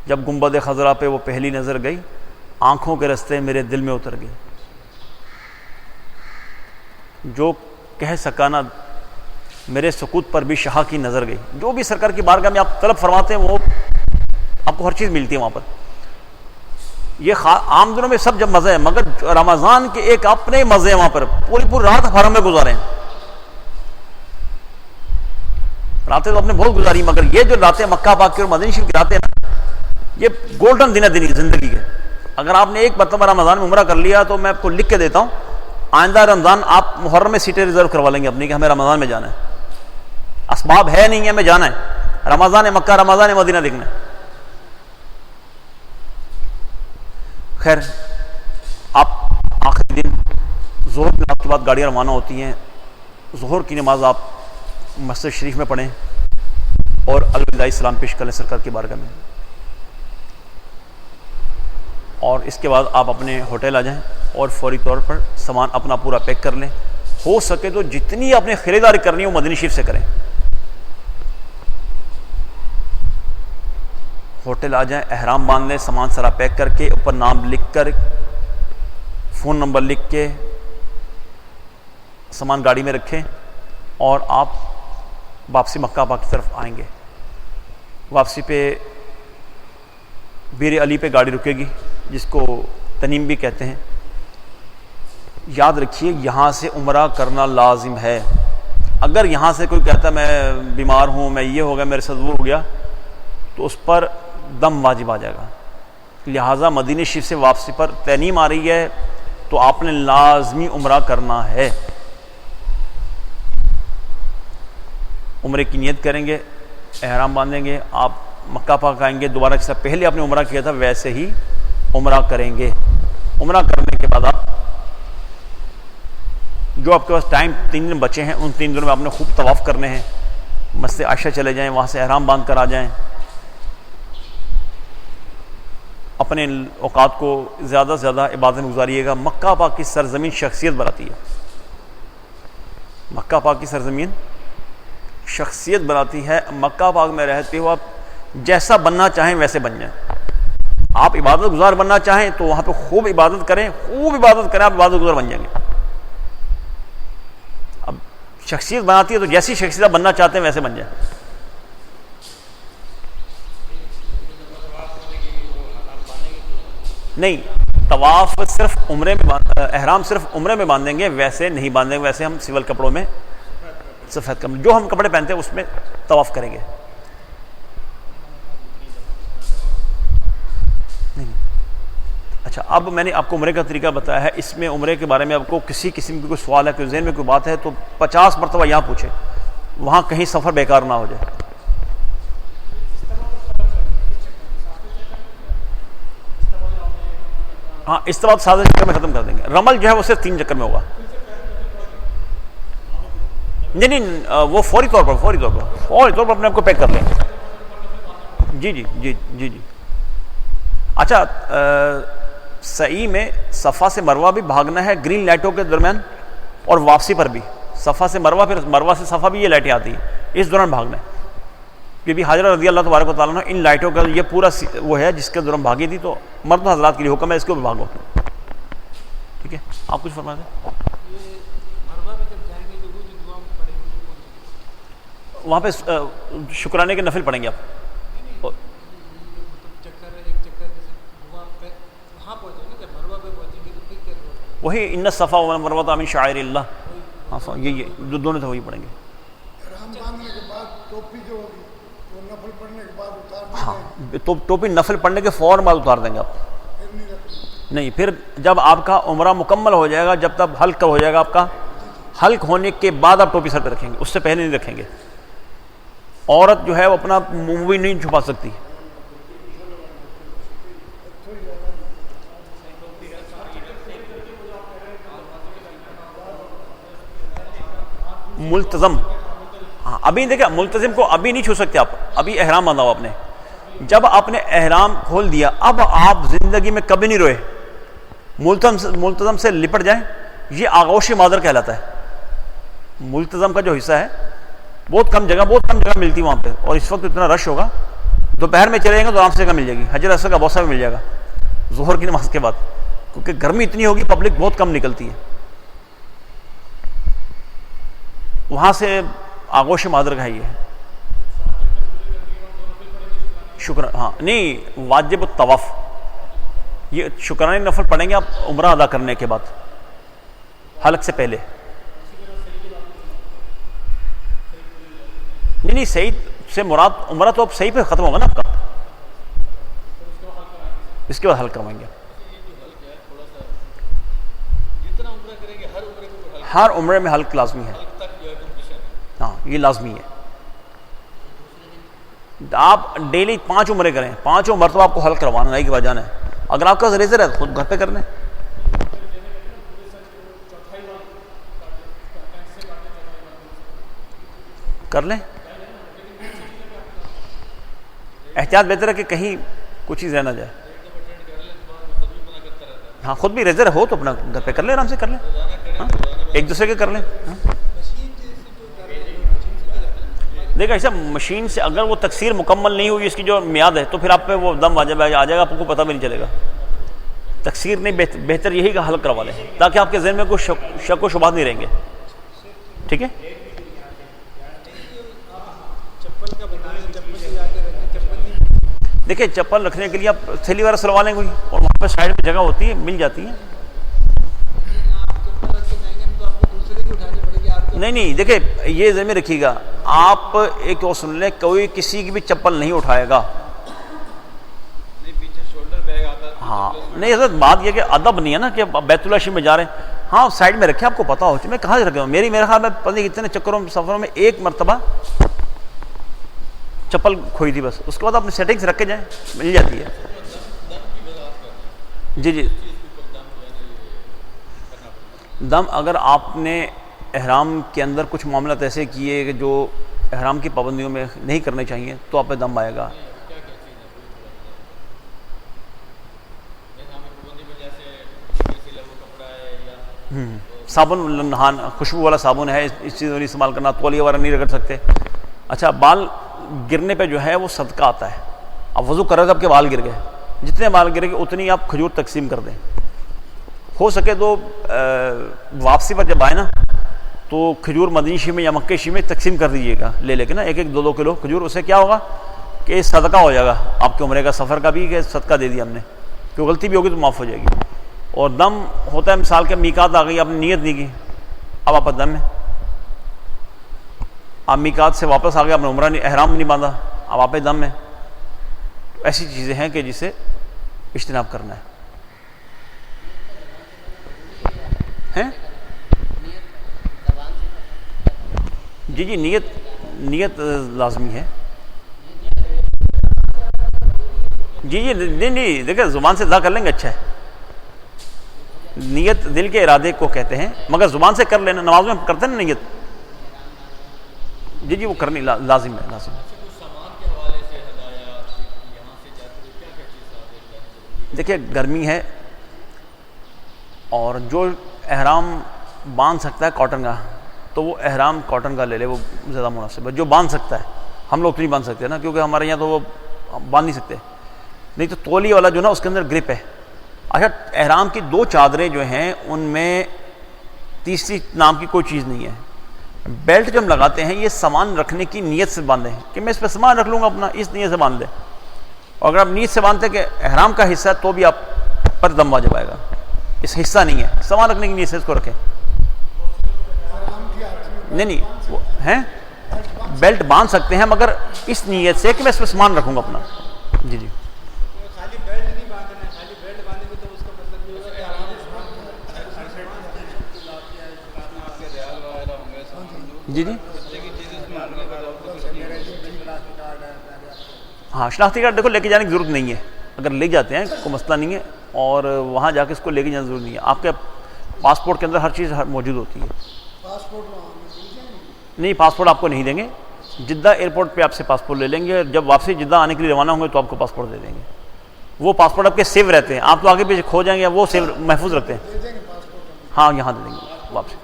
Speaker 1: جب گنبد خضرا پہ وہ پہلی نظر گئی, آنکھوں کے رستے میرے دل میں اتر گئی. جو کہہ سکانا میرے سکوت پر بھی شاہ کی نظر گئی. جو بھی سرکار کی بارگاہ میں آپ طلب فرماتے ہیں وہ آپ کو ہر چیز ملتی ہے وہاں پر. یہ عام دنوں میں سب جب مزے ہیں, مگر رمضان کے ایک اپنے مزے ہیں وہاں پر. پوری رات حرم میں گزارے ہیں, راتیں تو اپنے بہت گزاری, مگر یہ جو راتیں مکہ پاک کی اور مدینہ شریف کی راتیں ہیں نا, یہ گولڈن دن ہے زندگی کے. اگر آپ نے ایک مرتبہ رمضان میں عمرہ کر لیا تو میں آپ کو لکھ کے دیتا ہوں, آئندہ رمضان آپ محرم میں سیٹیں ریزرو کروا لیں گے اپنی کہ ہمیں رمضان میں جانا ہے. اسباب ہے نہیں ہے, ہمیں جانا ہے. رمضان مکہ, رمضان مدینہ دیکھنا ہے. خیر, آپ آخری دن ظہر کی نماز کے بعد گاڑیاں روانہ ہوتی ہیں. ظہر کی نماز آپ مسجد شریف میں پڑھیں اور الوداعی سلام پیش کر لیں سرکار کی بارگاہ میں. اور اس کے بعد آپ اپنے ہوٹل آ جائیں اور فوری طور پر سامان اپنا پورا پیک کر لیں. ہو سکے تو جتنی آپ نے خریداری کرنی ہے وہ مدینہ شریف سے کریں. ہوٹل آ جائیں, احرام باندھ لیں, سامان سارا پیک کر کے اوپر نام لکھ کر, فون نمبر لکھ کے سامان گاڑی میں رکھیں, اور آپ واپسی مکہ پاک کی طرف آئیں گے. واپسی پہ بیر علی پہ گاڑی رکے گی, جس کو تنیم بھی کہتے ہیں. یاد رکھیے یہاں سے عمرہ کرنا لازم ہے. اگر یہاں سے کوئی کہتا ہے میں بیمار ہوں, میں یہ ہو گیا, میرے سے دور ہو گیا, تو اس پر دم واجب آ جائے گا. لہٰذا مدینہ شریف سے واپسی پر تنیم آ رہی ہے تو آپ نے لازمی عمرہ کرنا ہے. عمرے کی نیت کریں گے, احرام باندھیں گے, آپ مکہ پاک آئیں گے. دوبارہ جیسا پہلے آپ نے عمرہ کیا تھا ویسے ہی عمرہ کریں گے. عمرہ کرنے کے بعد آپ جو آپ کے پاس ٹائم 3 دن بچے ہیں, ان 3 دنوں میں آپ نے خوب طواف کرنے ہیں. مسجد عائشہ چلے جائیں, وہاں سے احرام باندھ کر آ جائیں. اپنے اوقات کو زیادہ سے زیادہ عبادت میں گزاریے گا. مکہ پاک کی سرزمین شخصیت بناتی ہے. مکہ پاک کی سرزمین شخصیت بناتی ہے. مکہ پاک میں رہتے ہو آپ جیسا بننا چاہیں ویسے بن جائیں. آپ عبادت گزار بننا چاہیں تو وہاں پہ خوب عبادت کریں, آپ عبادت گزار بن جائیں گے. اب شخصیت بناتی ہے تو جیسی شخصیت آپ بننا چاہتے ہیں ویسے بن جائیں. نہیں, طواف صرف عمرے میں احرام صرف عمرے میں باندھیں گے, ویسے نہیں باندھیں گے. ویسے ہم سول کپڑوں میں سفید کپڑے جو ہم کپڑے پہنتے ہیں اس میں طواف کریں گے. نہیں. اچھا, اب میں نے آپ کو عمرے کا طریقہ بتایا ہے. اس میں عمرے کے بارے میں آپ کو کسی قسم کی کوئی سوال ہے, کوئی ذہن میں کوئی بات ہے تو 50 مرتبہ یہاں پوچھیں, وہاں کہیں سفر بیکار نہ ہو جائے. ہاں, اس طرح 7 چکر میں ختم کر دیں گے. رمل جو ہے وہ صرف 3 چکر میں ہوگا. نہیں, وہ فوری طور پر اپنے آپ کو پیک کر لیں. جی. اچھا, سعی میں صفا سے مروہ بھی بھاگنا ہے گرین لائٹوں کے درمیان، اور واپسی پر بھی صفا سے مروہ، پھر مروہ سے صفا بھی یہ لائٹیں آتی ہیں، اس دوران بھاگنا ہے. کیونکہ حاجرہ رضی اللہ تبارک و تعالیٰ نے ان لائٹوں کا یہ پورا وہ ہے جس کے دوران بھاگی تھی، تو مرد حضرات کے لیے حکم ہے اس کو بھی بھاگو. ٹھیک ہے، آپ کچھ فرما دیں. وہاں پہ شکرانے کے نفل پڑھیں گے آپ. وہی ان الصفا والمروہ من شعائر اللہ. ہاں یہ دونوں تو وہی پڑھیں گے.
Speaker 3: احرام باندھنے کے بعد ٹوپی جو ہوگی وہ نفل پڑھنے کے بعد اتار دیں گے.
Speaker 1: ہاں ٹوپی نفل پڑھنے کے فوراً بعد اتار دیں گے آپ. نہیں، پھر جب آپ کا عمرہ مکمل ہو جائے گا، جب تک حلق ہو جائے گا آپ کا، حلق ہونے کے بعد آپ ٹوپی سر پہ رکھیں گے، اس سے پہلے نہیں رکھیں گے. عورت جو ہے وہ اپنا منہ بھی نہیں چھپا سکتی. ملتزم، ہاں ابھی دیکھیں ملتزم کو ابھی نہیں چھو سکتے آپ، ابھی احرام باندھا ہوا آپ نے. جب آپ نے احرام کھول دیا، اب آپ زندگی میں کبھی نہیں روئے، ملتزم سے لپٹ جائیں. یہ آغوش مادر کہلاتا ہے. ملتزم کا جو حصہ ہے بہت کم جگہ ملتی وہاں پہ، اور اس وقت اتنا رش ہوگا. دوپہر میں چلے جائیں گے تو آرام سے جگہ مل جائے گی. حجر اسود کا بوسہ بھی مل جائے گا ظہر کی نماز کے بعد، کیونکہ گرمی اتنی ہوگی پبلک بہت کم نکلتی ہے. وہاں سے آغوش مادر کا ہے یہ شکر. ہاں نہیں، واجب الطواف، یہ شکرانے نفل پڑھیں گے آپ عمرہ ادا کرنے کے بعد، حلق سے پہلے. نہیں صحیح سے مراد عمرہ تو اب صحیح پہ ختم ہوگا نا آپ کا، اس کے بعد حلق کروائیں گے. ہر عمرے میں حلق لازمی ہے. ہاں یہ لازمی ہے. آپ ڈیلی 5 عمرے کریں، 5 مرتبہ آپ کو حلق کروانا ہے کہ بعد جانا ہے. اگر آپ کا ریزر ہے خود گھر پہ کر لیں. کر لیں، احتیاط بہتر ہے کہ کہیں کچھ چیز رہ نہ جائے. ہاں خود بھی ریزر ہو تو اپنا گھر پہ کر لیں، آرام سے کر لیں. ہاں ایک دوسرے کے کر لیں. دیکھیں ایسا مشین سے اگر وہ تکثیر مکمل نہیں ہوئی اس کی جو میعاد ہے، تو پھر آپ پہ وہ دم واجب آ جائے گا، آپ کو پتہ بھی نہیں چلے گا. تکثیر نہیں، بہتر یہی کہ حلق کروا لیں تاکہ آپ کے ذہن میں کوئی شک و شبہات نہیں رہیں گے. ٹھیک ہے. دیکھیں چپل رکھنے کے لیے آپ تھیلی وغیرہ سلوا لیں کوئی، اور وہاں پہ سائڈ میں جگہ ہوتی ہے، مل جاتی ہے. نہیں دیکھیں یہ ذہن میں رکھیے گا، آپ ایک اور سن لیں، کوئی کسی کی بھی چپل نہیں اٹھائے گا. ہاں نہیں حضرت بات یہ کہ ادب نہیں ہے نا کہ بیت اللہ شریف میں جا رہے ہیں. ہاں سائڈ میں رکھیں، آپ کو پتا ہو میں کہاں سے رکھا ہوں. میرے خیال میں پتہ نہیں کتنے چکروں سفروں میں ایک مرتبہ چپل کھوئی تھی بس، اس کے بعد اپنی سیٹنگ سے رکھ کے جائیں، مل جاتی ہے. جی دم اگر آپ نے احرام کے اندر کچھ معاملات ایسے کیے کہ جو احرام کی پابندیوں میں نہیں کرنے چاہیے تو آپ پہ دم آئے گا. صابن نہان، خوشبو والا صابن ہے، اس چیز نہیں استعمال کرنا. تولیہ وغیرہ نہیں رگڑ سکتے. اچھا بال گرنے پہ جو ہے وہ صدقہ آتا ہے. اب وضو کر رہے تھے آپ کے بال گر گئے، جتنے بال گرے گے اتنی آپ کھجور تقسیم کر دیں. ہو سکے تو واپسی پر جب آئے نا تو کھجور مدنی شی میں یا مکہ شی میں تقسیم کر دیجیے گا، لے کے نا 1-2 کلو کھجور. اس سے کیا ہوگا کہ صدقہ ہو جائے گا آپ کے عمرے کا سفر کا بھی، کہ صدقہ دے دیا ہم نے. کوئی غلطی بھی ہوگی تو معاف ہو جائے گی. اور دم ہوتا ہے مثال کے میقات آ گئی، آپ نے نیت نہیں کی، اب آپ دم ہے. آپ میقات سے واپس آ گئے، آپ نے عمرہ نہیں احرام نہیں باندھا، اب آپ دم ہے. ایسی چیزیں ہیں کہ جسے اجتناب کرنا ہے. جی نیت لازمی ہے. جی نہیں دیکھیں زبان سے ادا کر لیں گے اچھا ہے. نیت دل کے ارادے کو کہتے ہیں، مگر زبان سے کر لینا. نماز میں کرتے ہیں نا نیت. جی وہ کرنی لازم ہے. دیکھیں گرمی ہے، اور جو احرام باندھ سکتا ہے کاٹن کا تو وہ احرام کاٹن کا لے لے, وہ زیادہ مناسب ہے. جو باندھ سکتا ہے, ہم لوگ تو نہیں باندھ سکتے نا, کیونکہ ہمارے یہاں تو وہ باندھ نہیں سکتے. نہیں تو تولی والا جو نا اس کے اندر گرپ ہے. اچھا, احرام کی 2 چادریں جو ہیں ان میں تیسری نام کی کوئی چیز نہیں ہے. بیلٹ جو ہم لگاتے ہیں یہ سامان رکھنے کی نیت سے باندھیں کہ میں اس پہ سامان رکھ لوں گا اپنا, اس نیت سے باندھ دیں. اور اگر آپ نیت سے باندھتے کہ احرام کا حصہ ہے تو بھی آپ پر دم واجب آئے گا. اس حصہ نہیں ہے, سامان رکھنے کی نیت سے اس کو رکھیں. نہیں وہ ہیں بیلٹ باندھ سکتے ہیں مگر اس نیت سے کہ میں اس پہ سامان رکھوں گا اپنا. جی جی
Speaker 4: خالی بیلٹ نہیں باندھنا ہے, خالی بیلٹ باندھیں گے تو اس کا مطلب یہ ہوگا کہ
Speaker 1: جی جی ہاں, شناختی کارڈ دیکھو لے کے جانے کی ضرورت نہیں ہے. اگر لے جاتے ہیں کوئی مسئلہ نہیں ہے, اور وہاں جا کے اس کو لے کے جانے کی ضرورت نہیں ہے. آپ کے پاسپورٹ کے اندر ہر چیز موجود ہوتی ہے.
Speaker 3: پاسپورٹ وہاں مل جائیں گے؟
Speaker 1: نہیں, پاسپورٹ آپ کو نہیں دیں گے. جدہ ایئرپورٹ پہ آپ سے پاسپورٹ لے لیں گے, جب واپسی جدہ آنے کے لیے روانہ ہوں گے تو آپ کو پاسپورٹ دے دیں گے. وہ پاسپورٹ آپ کے سیو رہتے ہیں, آپ تو آگے پیچھے کھو جائیں گے, وہ سیو محفوظ رکھتے ہیں.
Speaker 3: دے دیں گے پاسپورٹ؟
Speaker 1: ہاں یہاں دے دیں گے واپسی.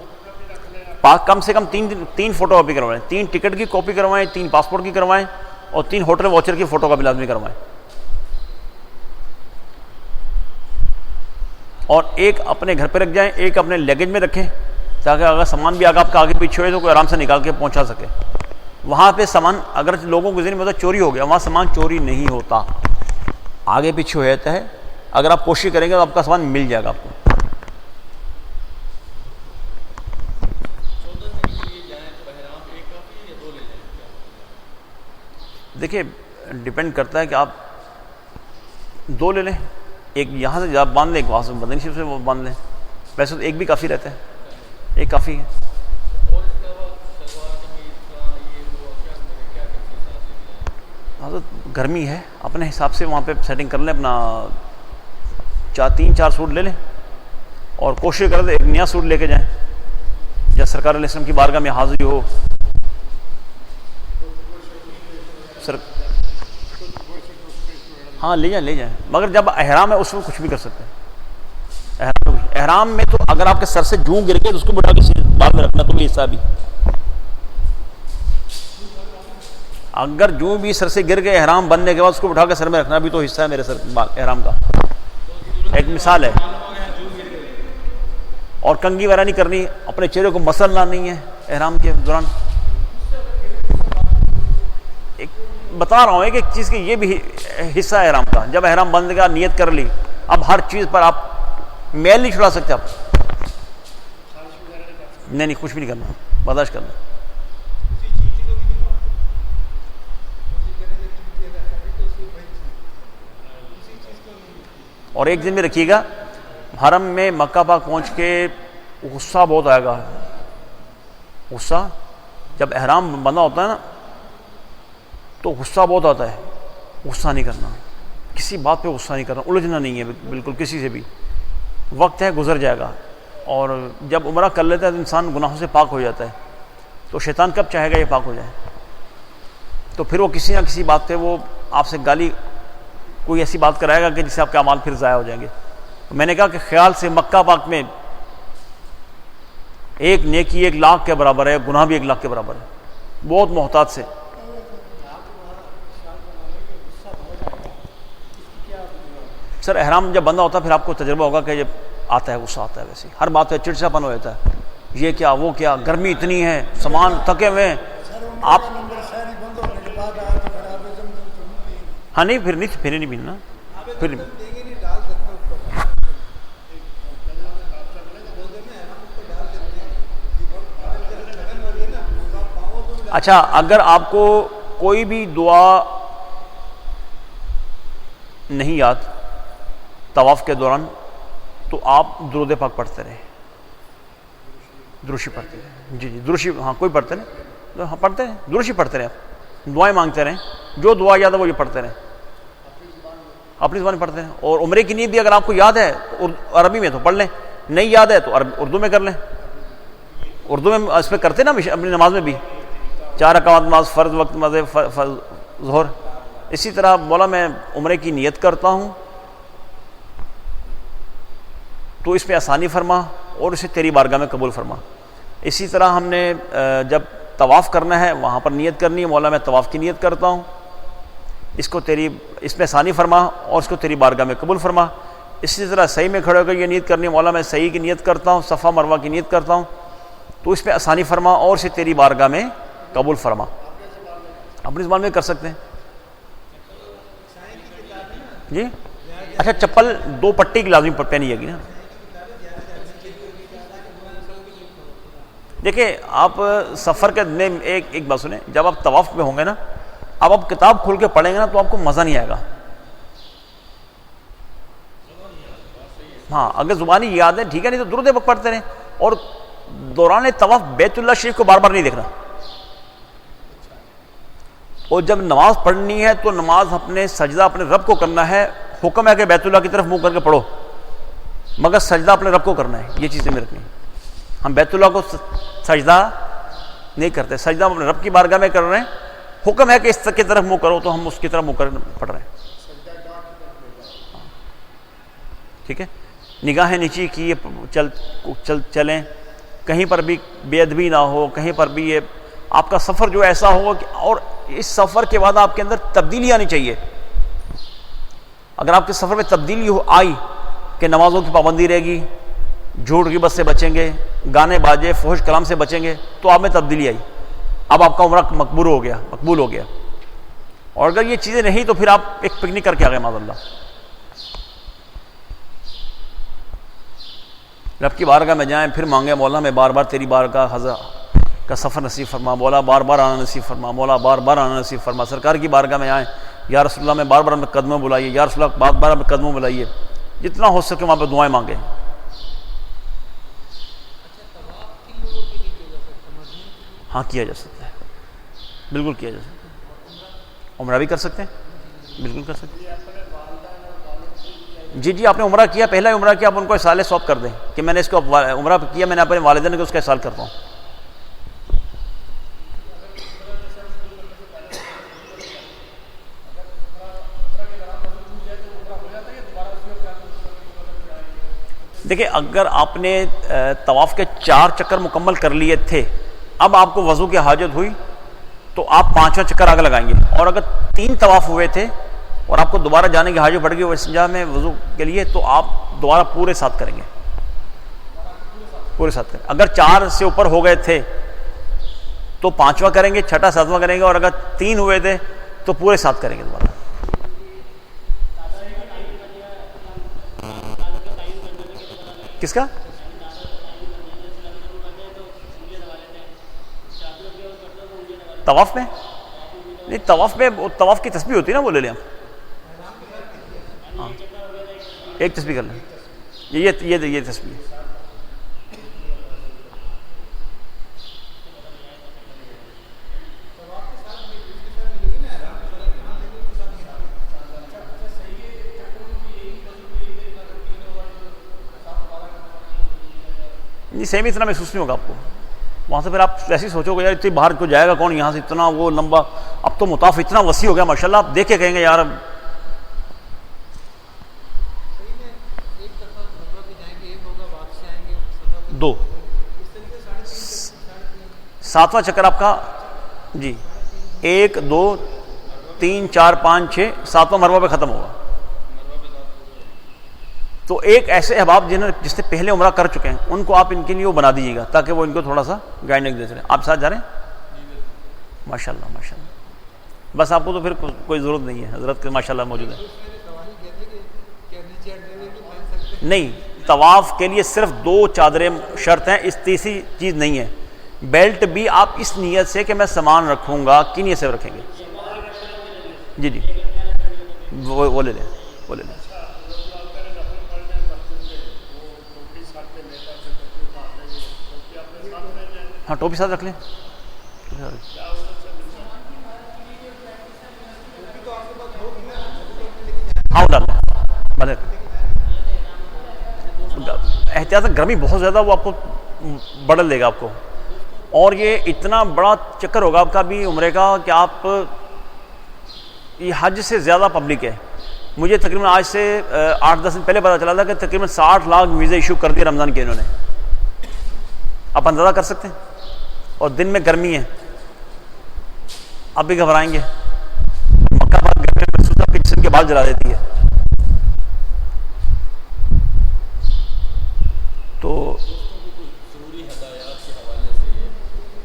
Speaker 1: کم سے کم 3 فوٹو کاپی کروائیں, 3 ٹکٹ کی کاپی کروائیں, 3 پاسپورٹ کی کروائیں, اور 3 ہوٹل واچر کی فوٹو کاپی لازمی کروائیں. اور ایک اپنے گھر پہ رکھ جائیں, ایک اپنے لیگیج میں رکھیں, تاکہ اگر سامان بھی آپ کا آگے پیچھے ہوئے تو کوئی آرام سے نکال کے پہنچا سکے. وہاں پہ سامان اگر لوگوں کو ذہن میں ہوتا چوری ہو گیا, وہاں سامان چوری نہیں ہوتا, آگے پیچھے ہو جاتا ہے. اگر آپ کوشش کریں گے تو آپ کا سامان مل جائے گا آپ کو. دیکھیے ڈپینڈ کرتا ہے کہ آپ 2 لے لیں, ایک یہاں سے آپ باندھ لیں, ایک وہاں سے مدنی شریف سے وہ باندھ لیں. ویسے تو ایک بھی کافی رہتا ہے, ایک کافی ہے. حضرت گرمی ہے, اپنے حساب سے وہاں پہ سیٹنگ کر لیں, اپنا 3-4 سوٹ لے لیں, اور کوشش کریں تو ایک نیا سوٹ لے کے جائیں جب سرکار علیہ السلام کی بارگاہ میں حاضری ہو. ہاں لے جائیں, مگر جب احرام ہے اس میں کچھ بھی کر سکتے ہیں. احرام میں تو اگر آپ کے سر سے جوں گر کے تو اس کو بٹھا کے بعد میں رکھنا, تو بھی حصہ بھی اگر جوں بھی سر سے گر کے احرام بننے کے بعد اس کو بٹھا کے سر میں رکھنا بھی تو حصہ ہے میرے سر احرام کا. ایک مثال ہے. اور کنگھی وغیرہ نہیں کرنی, اپنے چہرے کو مسلنا نہیں ہے احرام کے دوران. ایک بتا رہا ہوں ایک چیز کی یہ بھی حصہ ہے احرام کا. جب احرام بندنے کا نیت کر لی, اب ہر چیز پر آپ میل نہیں چھڑا سکتے. آپ نہیں کچھ بھی نہیں کرنا, برداشت کرنا. اور ایک دن میں رکھیے گا, حرم میں مکہ پاک پہنچ کے غصہ بہت آئے گا. غصہ جب احرام بندہ ہوتا ہے نا تو غصہ بہت آتا ہے. غصہ نہیں کرنا, کسی بات پہ غصہ نہیں کرنا, الجھنا نہیں ہے بالکل کسی سے بھی. وقت ہے گزر جائے گا. اور جب عمرہ کر لیتا ہے تو انسان گناہوں سے پاک ہو جاتا ہے, تو شیطان کب چاہے گا یہ پاک ہو جائے. تو پھر وہ کسی نہ کسی بات پہ وہ آپ سے گالی, کوئی ایسی بات کرائے گا کہ جس سے آپ کے اعمال پھر ضائع ہو جائیں گے. تو میں نے کہا کہ خیال سے مکہ پاک میں ایک نیکی 1,00,000 کے برابر ہے, گناہ بھی 1,00,000 کے برابر ہے. بہت محتاط سے. سر احرام جب بندہ ہوتا ہے پھر آپ کو تجربہ ہوگا کہ جب آتا ہے غصہ آتا ہے, ویسے ہر بات پہ چڑچڑاپن ہو جاتا ہے. یہ کیا وہ کیا, گرمی اتنی ہے, سامان تھکے ہوئے ہیں آپ. ہاں نہیں پھر نہیں پینا, پھر نہیں. اچھا اگر آپ کو کوئی بھی دعا نہیں یاد طواف کے دوران تو آپ درود پاک پڑھتے رہیں, دروشی پڑھتے رہیں. جی دروشی, ہاں کوئی پڑھتے رہیں, ہاں پڑھتے رہیں, دروشی پڑھتے رہیں, آپ دعائیں مانگتے رہیں, جو دعا یاد ہے وہ یہ پڑھتے رہیں, اپنی زبان پڑھتے رہیں. اور عمرے کی نیت بھی اگر آپ کو یاد ہے تو عربی میں تو پڑھ لیں, نہیں یاد ہے تو اردو میں کر لیں. اردو میں اس پہ کرتے نا اپنی نماز میں بھی 4 رکعات نماز فرض وقت ظہر. اسی طرح بولا میں عمرے کی نیت کرتا ہوں تو اس میں آسانی فرما اور اسے تیری بارگاہ میں قبول فرما. اسی طرح ہم نے جب طواف کرنا ہے وہاں پر نیت کرنی ہے, مولا میں طواف کی نیت کرتا ہوں, اس میں آسانی فرما اور اس کو تیری بارگاہ میں قبول فرما. اسی طرح صحیح میں کھڑے ہو کر یہ نیت کرنی ہے, مولا میں صحیح کی نیت کرتا ہوں, صفا مروہ کی نیت کرتا ہوں, تو اس میں آسانی فرما اور اسے تیری بارگاہ میں قبول فرما. اپنی زبان میں کر سکتے ہیں جی. اچھا چپل 2 پٹی کی لازمی پہنی ہے گی نا. دیکھیں آپ سفر کے میں ایک بات سنیں, جب آپ طواف میں ہوں گے نا, اب آپ کتاب کھول کے پڑھیں گے نا تو آپ کو مزہ نہیں آئے گا. ہاں اگر زبانی یاد ہے ٹھیک ہے, نہیں تو درود وقت پڑھتے رہیں. اور دوران طواف بیت اللہ شریف کو بار بار نہیں دیکھنا. اور جب نماز پڑھنی ہے تو نماز اپنے سجدہ اپنے رب کو کرنا ہے. حکم ہے کہ بیت اللہ کی طرف منہ کر کے پڑھو, مگر سجدہ اپنے رب کو کرنا ہے. یہ چیزیں میں رکھنی ہے. ہم بیت اللہ کو سجدہ نہیں کرتے, سجدہ اپنے رب کی بارگاہ میں کر رہے ہیں. حکم ہے کہ اس کی طرف منہ کرو تو ہم اس کی طرف منہ کر پڑھ رہے ہیں. ٹھیک ہے, نگاہیں نیچی کی چلیں, کہیں پر بھی بے ادبی نہ ہو, کہیں پر بھی یہ آپ کا سفر جو ایسا ہو کہ, اور اس سفر کے بعد آپ کے اندر تبدیلی آنی چاہیے. اگر آپ کے سفر میں تبدیلی آئی کہ نمازوں کی پابندی رہے گی, جھوٹ کی بس سے بچیں گے, گانے باجے فحش کلام سے بچیں گے, تو آپ میں تبدیلی آئی, اب آپ کا عمرہ مقبول ہو گیا. اور اگر یہ چیزیں نہیں تو پھر آپ ایک پکنک کر کے آ گئے معاذ اللہ. رب کی بارگاہ میں جائیں, پھر مانگیں مولا میں بار بار تیری بارگاہ کا سفر نصیب فرما, مولا بار بار آنا نصیب فرما, مولا بار بار آنا نصیب فرما. سرکار کی بارگاہ میں آئیں, یا رسول اللہ میں بار بار ہمیں قدموں بلائیے, یا رسول اللہ بار بار ہمیں قدموں بلائیے. جتنا ہو سکے وہاں پہ دعائیں مانگیں. ہاں کیا جا سکتا ہے, بالکل کیا جا سکتا ہے. عمرہ بھی کر سکتے ہیں, بالکل کر سکتے ہیں. جی آپ نے عمرہ کیا, پہلا عمرہ کیا, آپ ان کو احسال ثواب کر دیں کہ میں نے اس کو عمرہ کیا, میں نے اپنے والدین کو اس کا احسال کرتا ہوں. دیکھیں اگر آپ نے طواف کے 4 چکر مکمل کر لیے تھے, اب آپ کو وضو کی حاجت ہوئی تو آپ 5واں چکر آگے لگائیں گے. اور اگر 3 طواف ہوئے تھے اور آپ کو دوبارہ جانے کی حاجت پڑ گئی استنجا میں وضو کے لیے, تو آپ دوبارہ پورے 7 کریں گے, پورے 7 کریں. اگر 4 سے اوپر ہو گئے تھے تو 5واں کریں گے, 6واں 7واں کریں گے, اور اگر 3 ہوئے تھے تو پورے 7 کریں گے دوبارہ. کس کا؟ طواف میں نہیں, طواف کی تسبیح ہوتی ہے نا, وہ لے لیں آپ. ہاں ایک تسبیح کر لیں, یہ تسبیح. نہیں سیم اتنا محسوس نہیں ہوگا آپ کو وہاں سے. پھر آپ ایسے ہی سوچو گے یار اتنی باہر کو جائے گا کون یہاں سے, اتنا وہ لمبا. اب تو مطاف اتنا وسیع ہو گیا ماشاءاللہ, آپ دیکھ کے کہیں گے یار. دو 7واں چکر آپ کا جی 1 2 3 4 5 6 7واں مروا پہ ختم ہوگا. تو ایک ایسے احباب جس سے پہلے عمرہ کر چکے ہیں ان کو آپ ان کے لیے وہ بنا دیجیے گا تاکہ وہ ان کو تھوڑا سا گائیڈنگ دے سکیں. آپ ساتھ جا رہے ہیں؟ ماشاء اللہ ماشاء اللہ. بس آپ کو تو پھر کوئی ضرورت نہیں ہے, حضرت کے ماشاء اللہ موجود ہے. نہیں, طواف کے لیے صرف 2 چادریں شرط ہیں, اس تیسری چیز نہیں ہے. بیلٹ بھی آپ اس نیت سے کہ میں سامان رکھوں گا کی نیت سے رکھیں گے. جی وہ لے لیں, وہ لے لیں. ہاں ٹوپی ساتھ رکھ لیں. ہاں ڈال لیں. احتیاط گرمی بہت زیادہ وہ آپ کو بڑھل دے گا آپ کو. اور یہ اتنا بڑا چکر ہوگا آپ کا بھی عمرے کا کہ آپ یہ حج سے زیادہ پبلک ہے. مجھے تقریباً آج سے 8-10 دن پہلے پتا چلا تھا کہ تقریباً 60 لاکھ ویزے ایشو کر دیے رمضان کے انہوں نے. آپ اندازہ کر سکتے ہیں, اور دن میں گرمی ہے, آپ بھی گھبرائیں گے. مکہ پاک گرمی میں محسوس آپ کے جسم کے بال جلا دیتی ہے. تو
Speaker 2: ضروری ہدایات کے حوالے سے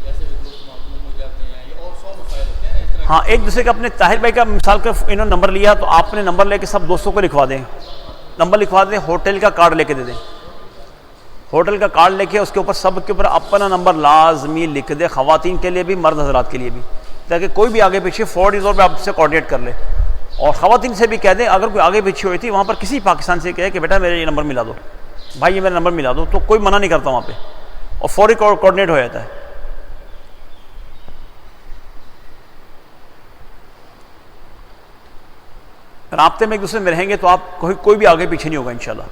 Speaker 2: جیسے بھی دوست معلوم ہو جاتے ہیں یہ اور 100 مسائل ہوتے ہیں نا اس طرح.
Speaker 1: ہاں, ایک دوسرے کا اپنے طاہر بھائی کا مثال کا انہوں نے نمبر لیا, تو آپ نے نمبر لے کے سب دوستوں کو لکھوا دیں, نمبر لکھوا دیں, ہوٹل کا کارڈ لے کے دے دیں. ہوٹل کا کارڈ لے کے اس کے اوپر سب کے اوپر اپنا نمبر لازمی لکھ دے, خواتین کے لیے بھی مرد حضرات کے لیے بھی, تاکہ کوئی بھی آگے پیچھے فوری طور پہ آپ سے کوآرڈینیٹ کر لے. اور خواتین سے بھی کہہ دیں اگر کوئی آگے پیچھے ہوئی تھی وہاں پر کسی پاکستان سے کہے کہ بیٹا میرے یہ نمبر ملا دو, بھائی یہ میرا نمبر ملا دو, تو کوئی منع نہیں کرتا وہاں پہ, اور فوری کوآرڈینیٹ ہو جاتا ہے. رابطے میں ایک دوسرے میں رہیں گے تو آپ کوئی بھی آگے پیچھے نہیں ہوگا انشاءاللہ.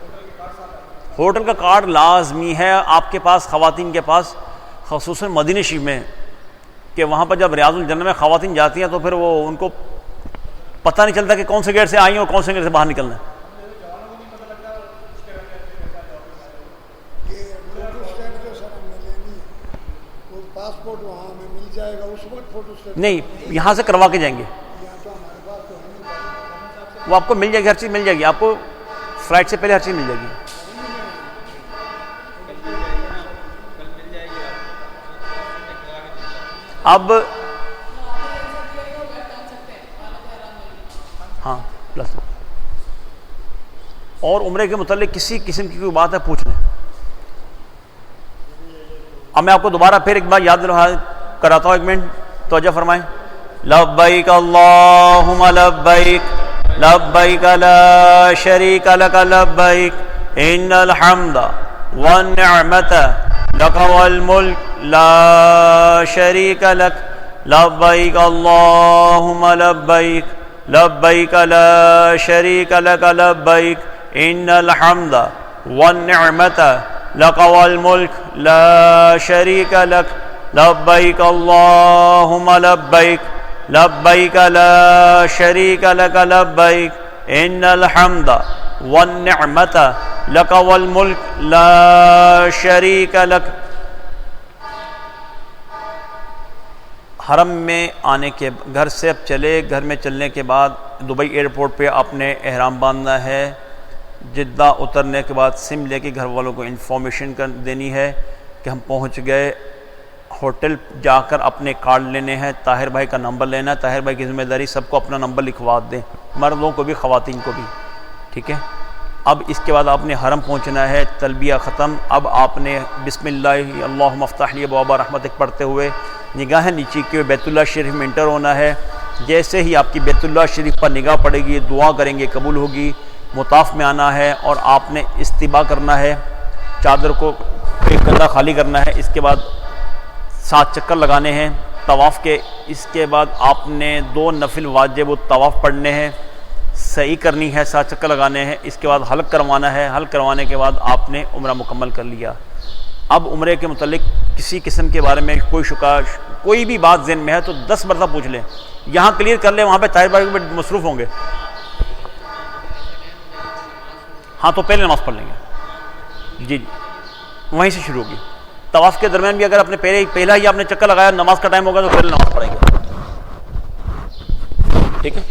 Speaker 1: ہوٹل کا کارڈ لازمی ہے آپ کے پاس, خواتین کے پاس, خصوصاً مدینہ شریف میں, کہ وہاں پر جب ریاض الجنہ میں خواتین جاتی ہیں تو پھر وہ ان کو پتہ نہیں چلتا کہ کون سے گیٹ سے آئی ہیں اور کون سے گیٹ سے باہر نکلنا ہے.
Speaker 3: یہ فوٹو اسٹیٹ جو سر ہم نے لینی ہے وہ پاسپورٹ وہاں ہمیں مل جائے گا اس وقت فوٹو اسٹیٹ
Speaker 1: نہیں, یہاں سے کروا کے جائیں گے,
Speaker 3: یہاں تو ہمارے پاس تو ہے نہیں.
Speaker 1: وہ آپ کو مل جائے گی, ہر چیز مل جائے گی آپ کو, فلائٹ سے پہلے ہر چیز مل جائے گی. اب ہاں پلس اور عمرے کے متعلق کسی قسم کی کوئی بات ہے پوچھ لیں. اب میں آپ کو دوبارہ پھر ایک بار یاد کراتا ہوں, ایک منٹ توجہ فرمائیں. لبیک اللہم لبیک لبیک لا شریک لک لبیک ان الحمد والنعمت لک والملک لا شریک لک لبیک اللہم لبیک لبیک لا شریک لک لبیک ان الحمد والنعمت لک والملک لا شریک لک لبیک اللہم لبیک لبیک لا شریک لک لبیک ان الحمد والنعمت لک والملک لا شریک لک. حرم میں آنے کے گھر سے اب چلے, گھر میں چلنے کے بعد دبئی ایئرپورٹ پہ آپ نے احرام باندھنا ہے. جدہ اترنے کے بعد سم لے کے گھر والوں کو انفارمیشن دینی ہے کہ ہم پہنچ گئے. ہوٹل جا کر اپنے کارڈ لینے ہیں, طاہر بھائی کا نمبر لینا ہے, طاہر بھائی کی ذمہ داری سب کو اپنا نمبر لکھوا دیں, مردوں کو بھی خواتین کو بھی, ٹھیک ہے. اب اس کے بعد آپ نے حرم پہنچنا ہے, تلبیہ ختم. اب آپ نے بسم اللہ اللہم افتح لی ابواب رحمتک پڑھتے ہوئے نگاہیں نیچے کی بیت اللہ شریف میں انٹر ہونا ہے. جیسے ہی آپ کی بیت اللہ شریف پر نگاہ پڑے گی دعا کریں گے قبول ہوگی. مطاف میں آنا ہے اور آپ نے استباء کرنا ہے, چادر کو ایک گدا خالی کرنا ہے. اس کے بعد 7 چکر لگانے ہیں طواف کے. اس کے بعد آپ نے 2 نفل واجب الطواف پڑھنے ہیں, صحیح کرنی ہے, 7 چکر لگانے ہیں. اس کے بعد حلق کروانا ہے, حلق کروانے کے بعد آپ نے عمرہ مکمل کر لیا. اب عمرے کے متعلق کسی قسم کے بارے میں کوئی شکایت, کوئی بھی بات ذہن میں ہے تو 10 مرتبہ پوچھ لیں, یہاں کلیئر کر لیں, وہاں پہ طاہر بھائی مصروف ہوں گے. ہاں تو پہلے نماز پڑھ لیں گے, جی وہیں سے شروع ہوگی. طواف کے درمیان بھی اگر آپ نے پہلا ہی آپ نے چکر لگایا, نماز کا ٹائم ہوگا تو پہلے نماز پڑھیں گے, ٹھیک ہے.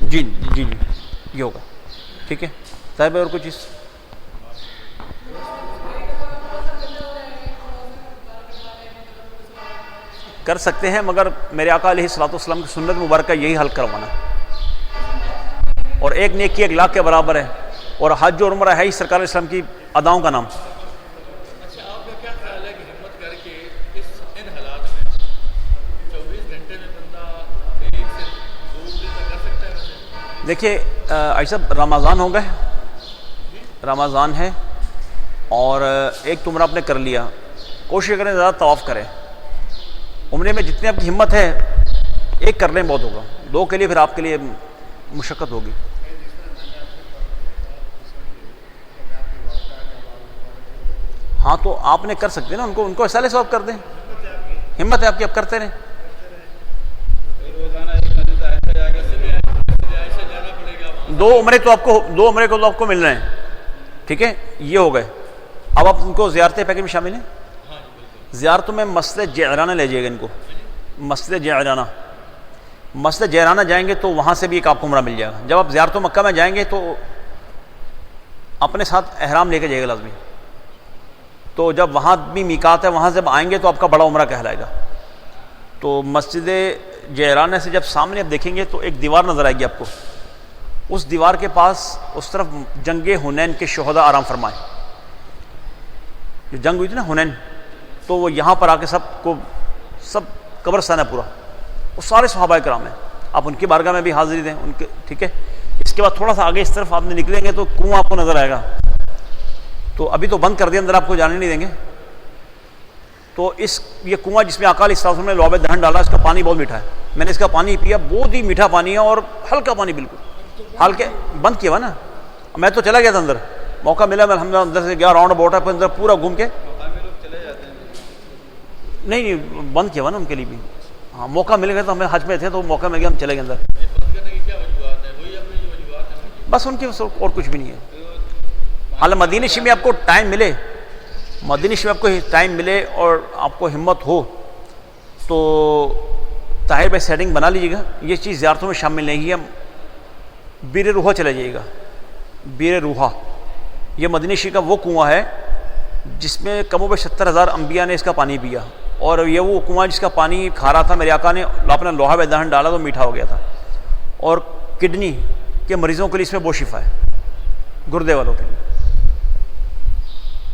Speaker 1: جی جی جی یہ ہوگا, ٹھیک ہے. طاہر بھائی اور کوئی چیز کر سکتے ہیں, مگر میرے آقا علیہ الصلوۃ والسلام کی سنت مبارکہ یہی حل کروانا ہے, اور ایک نیکی 1 لاکھ کے برابر ہے, اور حج اور عمرہ ہے ہی سرکار اسلام کی اداؤں کا نام.
Speaker 2: اچھا آپ کا کیا خیال ہے کہ ہمت کر کے ان حالات میں 24 گھنٹے میں بندہ 1 سے 2 دن تک کر سکتا ہے ویسے؟
Speaker 1: دیکھیے عائشہ صاحب, رمضان ہو گئے, رمضان ہے, اور ایک عمرہ آپ نے کر لیا, کوشش کریں زیادہ طواف کریں. عمرے میں جتنی آپ کی ہمت ہے 1 کر لیں بہت ہوگا, 2 کے لیے پھر آپ کے لیے مشقت ہوگی. ہاں تو آپ نے کر سکتے ہیں نا, ان کو احسال ثواب کر دیں, ہمت ہے آپ کی, آپ کرتے رہیں.
Speaker 4: روزانہ 1 مسجد عائشہ جا کے
Speaker 1: دو عمرے کو آپ کو مل رہے ہیں, ٹھیک ہے, یہ ہو گئے. اب آپ ان کو زیارت پیکج میں شامل ہیں. زیارتوں میں مسجد جعرانہ لے جائے گا ان کو. مسجد جعرانہ جائیں گے تو وہاں سے بھی ایک آپ کو عمرہ مل جائے گا. جب آپ زیارتوں مکہ میں جائیں گے تو اپنے ساتھ احرام لے کے جائے گا لازمی. تو جب وہاں بھی میقات ہے, وہاں سے آئیں گے تو آپ کا بڑا عمرہ کہلائے گا. تو مسجد جعرانہ سے جب سامنے آپ دیکھیں گے تو ایک دیوار نظر آئے گی آپ کو. اس دیوار کے پاس اس طرف جنگ حنین کے شہداء آرام فرمائے. جو جنگ ہوئی تھی نا حنین, تو وہ یہاں پر آ کے سب قبرستان ہے پورا, وہ سارے صحابہ کرام ہیں. آپ ان کی بارگاہ میں بھی حاضری دیں ان کے, ٹھیک ہے. اس کے بعد تھوڑا سا آگے اس طرف آپ نکلیں گے تو کنواں آپ کو نظر آئے گا. تو ابھی تو بند کر دیا, اندر آپ کو جانے نہیں دیں گے. تو یہ کنواں جس میں آقا علیہ السلام نے لعاب دہن ڈالا, اس کا پانی بہت میٹھا ہے. میں نے اس کا پانی پیا, بہت ہی میٹھا پانی ہے اور ہلکا پانی, بالکل ہلکے. بند کیا ہوا نا, میں تو چلا گیا تھا اندر, موقع ملا میں الحمدللہ اندر سے گیا, راؤنڈ اباؤٹ ہے, پھر اندر پورا گھوم کے. نہیں بند کیا ہوا نا ان کے لیے بھی. ہاں موقع مل گیا, تو ہمیں حج میں تھے تو موقع مل گیا, ہم چلے گئے اندر. بس ان کی اور کچھ بھی نہیں ہے. حالانکہ مدینہ شریف میں آپ کو ٹائم ملے, اور آپ کو ہمت ہو تو طاہر بھائی سیٹنگ بنا لیجیے گا. یہ چیز زیارتوں میں شامل نہیں ہے. بیر روحا چلے جائیے گا. بیر روحا یہ مدینہ شریف کا وہ کنواں ہے جس میں کم و بیش 70,000 انبیاء نے اس کا پانی پیا. اور یہ وہ کنواں جس کا پانی کھارا تھا, میرے آقا نے اپنا لوہا میں دہن ڈالا تو میٹھا ہو گیا تھا. اور کڈنی کے مریضوں کے لیے اس میں بہت شفا ہے, گردے والوں کے لیے.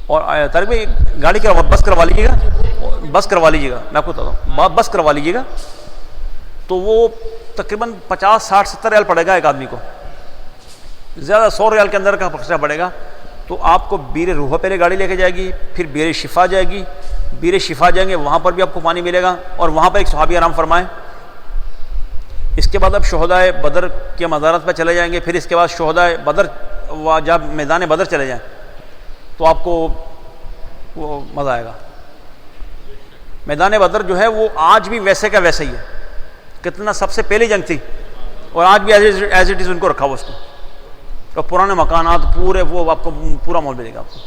Speaker 1: اور طارق بھائی گاڑی کا بس کروا لیجیے گا, میں آپ کو بتاتا ہوں, بس کروا لیجیے گا تو وہ تقریباً 50 60 70 ریال پڑے گا ایک آدمی کو. زیادہ 100 ریال کے اندر کا خرچہ پڑے گا. تو آپ کو بیر روحا پہلے گاڑی لے کے جائے گی, پھر بیر شفا جائے گی. بیر شفا جائیں گے, وہاں پر بھی آپ کو پانی ملے گا, اور وہاں پر ایک صحابی آرام فرمائے. اس کے بعد اب شہداء بدر کے مزارات پہ چلے جائیں گے. پھر اس کے بعد شہداء بدر, جب میدان بدر چلے جائیں تو آپ کو وہ مزہ آئے گا. میدان بدر جو ہے وہ آج بھی ویسے کا ویسا ہی ہے. کتنا سب سے پہلی جنگ تھی, اور آج بھی ایز اٹ از ان کو رکھا ہوا اس کو. اور پرانے مکانات پورے, وہ آپ کو پورا ماحول ملے گا. آپ کو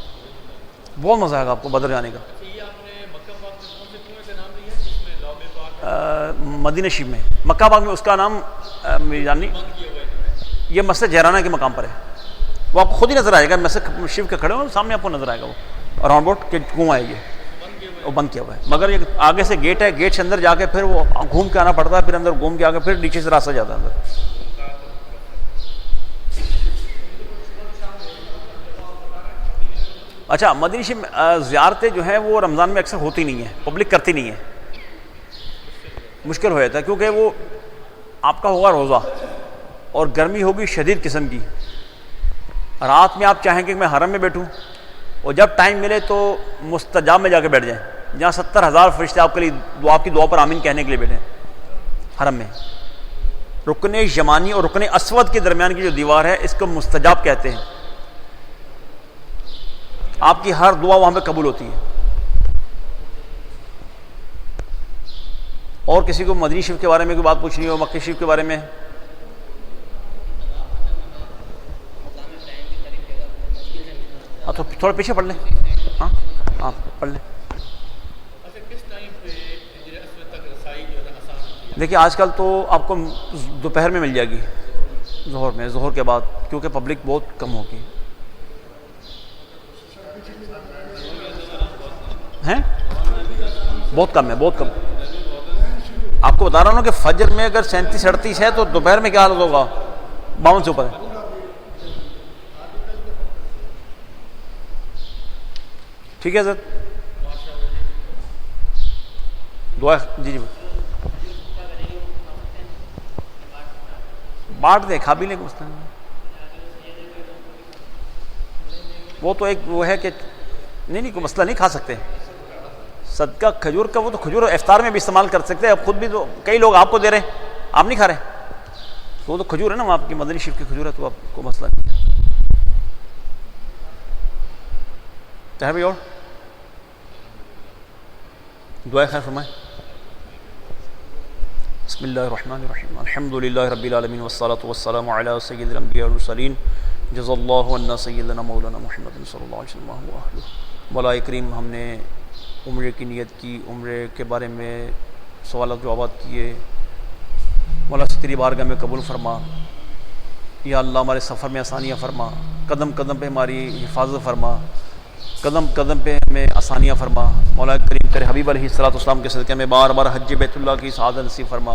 Speaker 1: بہت مزہ آئے گا آپ کو بدر جانے کا. مدینہ شریف میں, مکہ پاک میں اس کا نام یعنی یہ مسجد جعرانہ کے مقام پر ہے. وہ آپ کو خود ہی نظر آئے گا, مسجد شریف کے کھڑے ہو سامنے آپ کو نظر آئے گا. وہ راؤنڈ اباؤٹ کے کنواں ہے, یہ وہ بند کیا ہوا ہے. مگر یہ آگے سے گیٹ ہے, گیٹ سے اندر جا کے پھر وہ گھوم کے آنا پڑتا ہے, پھر اندر گھوم کے آ کے پھر نیچے سے راستہ جاتا ہے اندر. اچھا, مدینہ شریف زیارتیں جو ہیں وہ رمضان میں اکثر ہوتی نہیں ہیں, پبلک کرتی نہیں ہے, مشکل ہو جاتا ہے. کیونکہ وہ آپ کا ہوگا روزہ, اور گرمی ہوگی شدید قسم کی. رات میں آپ چاہیں کہ میں حرم میں بیٹھوں, اور جب ٹائم ملے تو مستجاب میں جا کے بیٹھ جائیں, جہاں 70,000 فرشتے آپ کے لیے آپ کی دعا پر آمین کہنے کے لیے بیٹھے حرم میں. رکن یمانی اور رکن اسود کے درمیان کی جو دیوار ہے, اس کو مستجاب کہتے ہیں. آپ کی ہر دعا وہاں پہ قبول ہوتی ہے. اور کسی کو مدنی شریف کے بارے میں کوئی بات پوچھنی ہو, مکہ شریف کے بارے میں؟ ہاں تو تھوڑا پیچھے پڑھ لیں. ہاں ہاں پڑھ لیں. دیکھیے آج کل تو آپ کو دوپہر میں مل جائے گی, ظہر کے بعد, کیونکہ پبلک بہت کم ہوگی. ہیں بہت کم ہے, بہت کم. آپ کو بتا رہا ہوں کہ فجر میں اگر 37 38 ہے تو دوپہر میں کیا حالت ہوگا, 52 سے اوپر ہے. ٹھیک ہے سر, دعا. جی بانٹ دیں, کھا بھی لیں. وہ تو ایک وہ ہے کہ نہیں کوئی مسئلہ نہیں, کھا سکتے. صدقہ کھجور کا, وہ تو کھجور افطار میں بھی استعمال کر سکتے ہیں. اب خود بھی تو کئی لوگ آپ کو دے رہے ہیں, آپ نہیں کھا رہے, تو وہ تو کھجور ہے نا, وہ آپ کی مدنی شریف کی کھجور ہے, تو آپ کو مسئلہ نہیں ہے. چاہے بھی اور دعائیں خیر فرمائیں. بسم اللہ الرحمن الرحیم الحمد للہ رب العالمین والصلاة والسلام علی سید الانبیاء والمرسلین جزا اللہ عنا سیدنا مولانا محمد صلی اللہ علیہ وسلم. مولا کریم ہم نے عمرے کی نیت کی، عمرے کے بارے میں سوالات جوابات کیے. مولا سے تیری بارگاہ میں قبول فرما. یا اللہ ہمارے سفر میں آسانیاں فرما، قدم قدم پہ ہماری حفاظت فرما، قدم قدم پہ ہمیں آسانیاں فرما. مولا کریم تیرے حبیب علیہ الصلوۃ والسلام کے صدقے میں بار بار حج بیت اللہ کی سعادت نصیب فرما.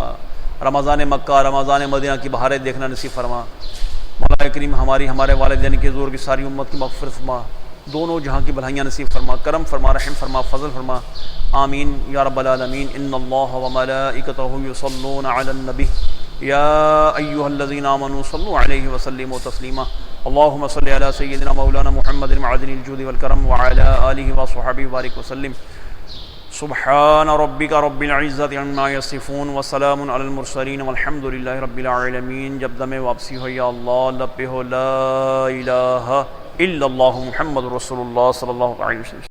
Speaker 1: رمضان مکہ، رمضان مدینہ کی بہاریں دیکھنا نصیب فرما. مولا کریم ہمارے والدین کے زور کی ساری امت کی مغفرت فرما. دونوں جہاں کی بھلائیاں نصیب فرما، کرم فرما، رحم فرما، فضل فرما. آمین یا رب العالمین. ان اللہ وملائکتہ یصلون علی النبی یا ایھا الذین آمنوا صلوا علیہ وسلموا تسلیما. اللهم صل علی سیدنا مولانا محمد معدن الجود والکرم وعلی آلہ وصحبہ وبارک وسلم. سبحان ربک رب العزت عما یصفون وسلام علی المرسلین والحمد للہ رب العالمین. جب دم واپسی ہو یا اللہ لب پہ ہو لا الہ الا اللہ محمد رسول اللہ صلی اللہ علیہ وسلم.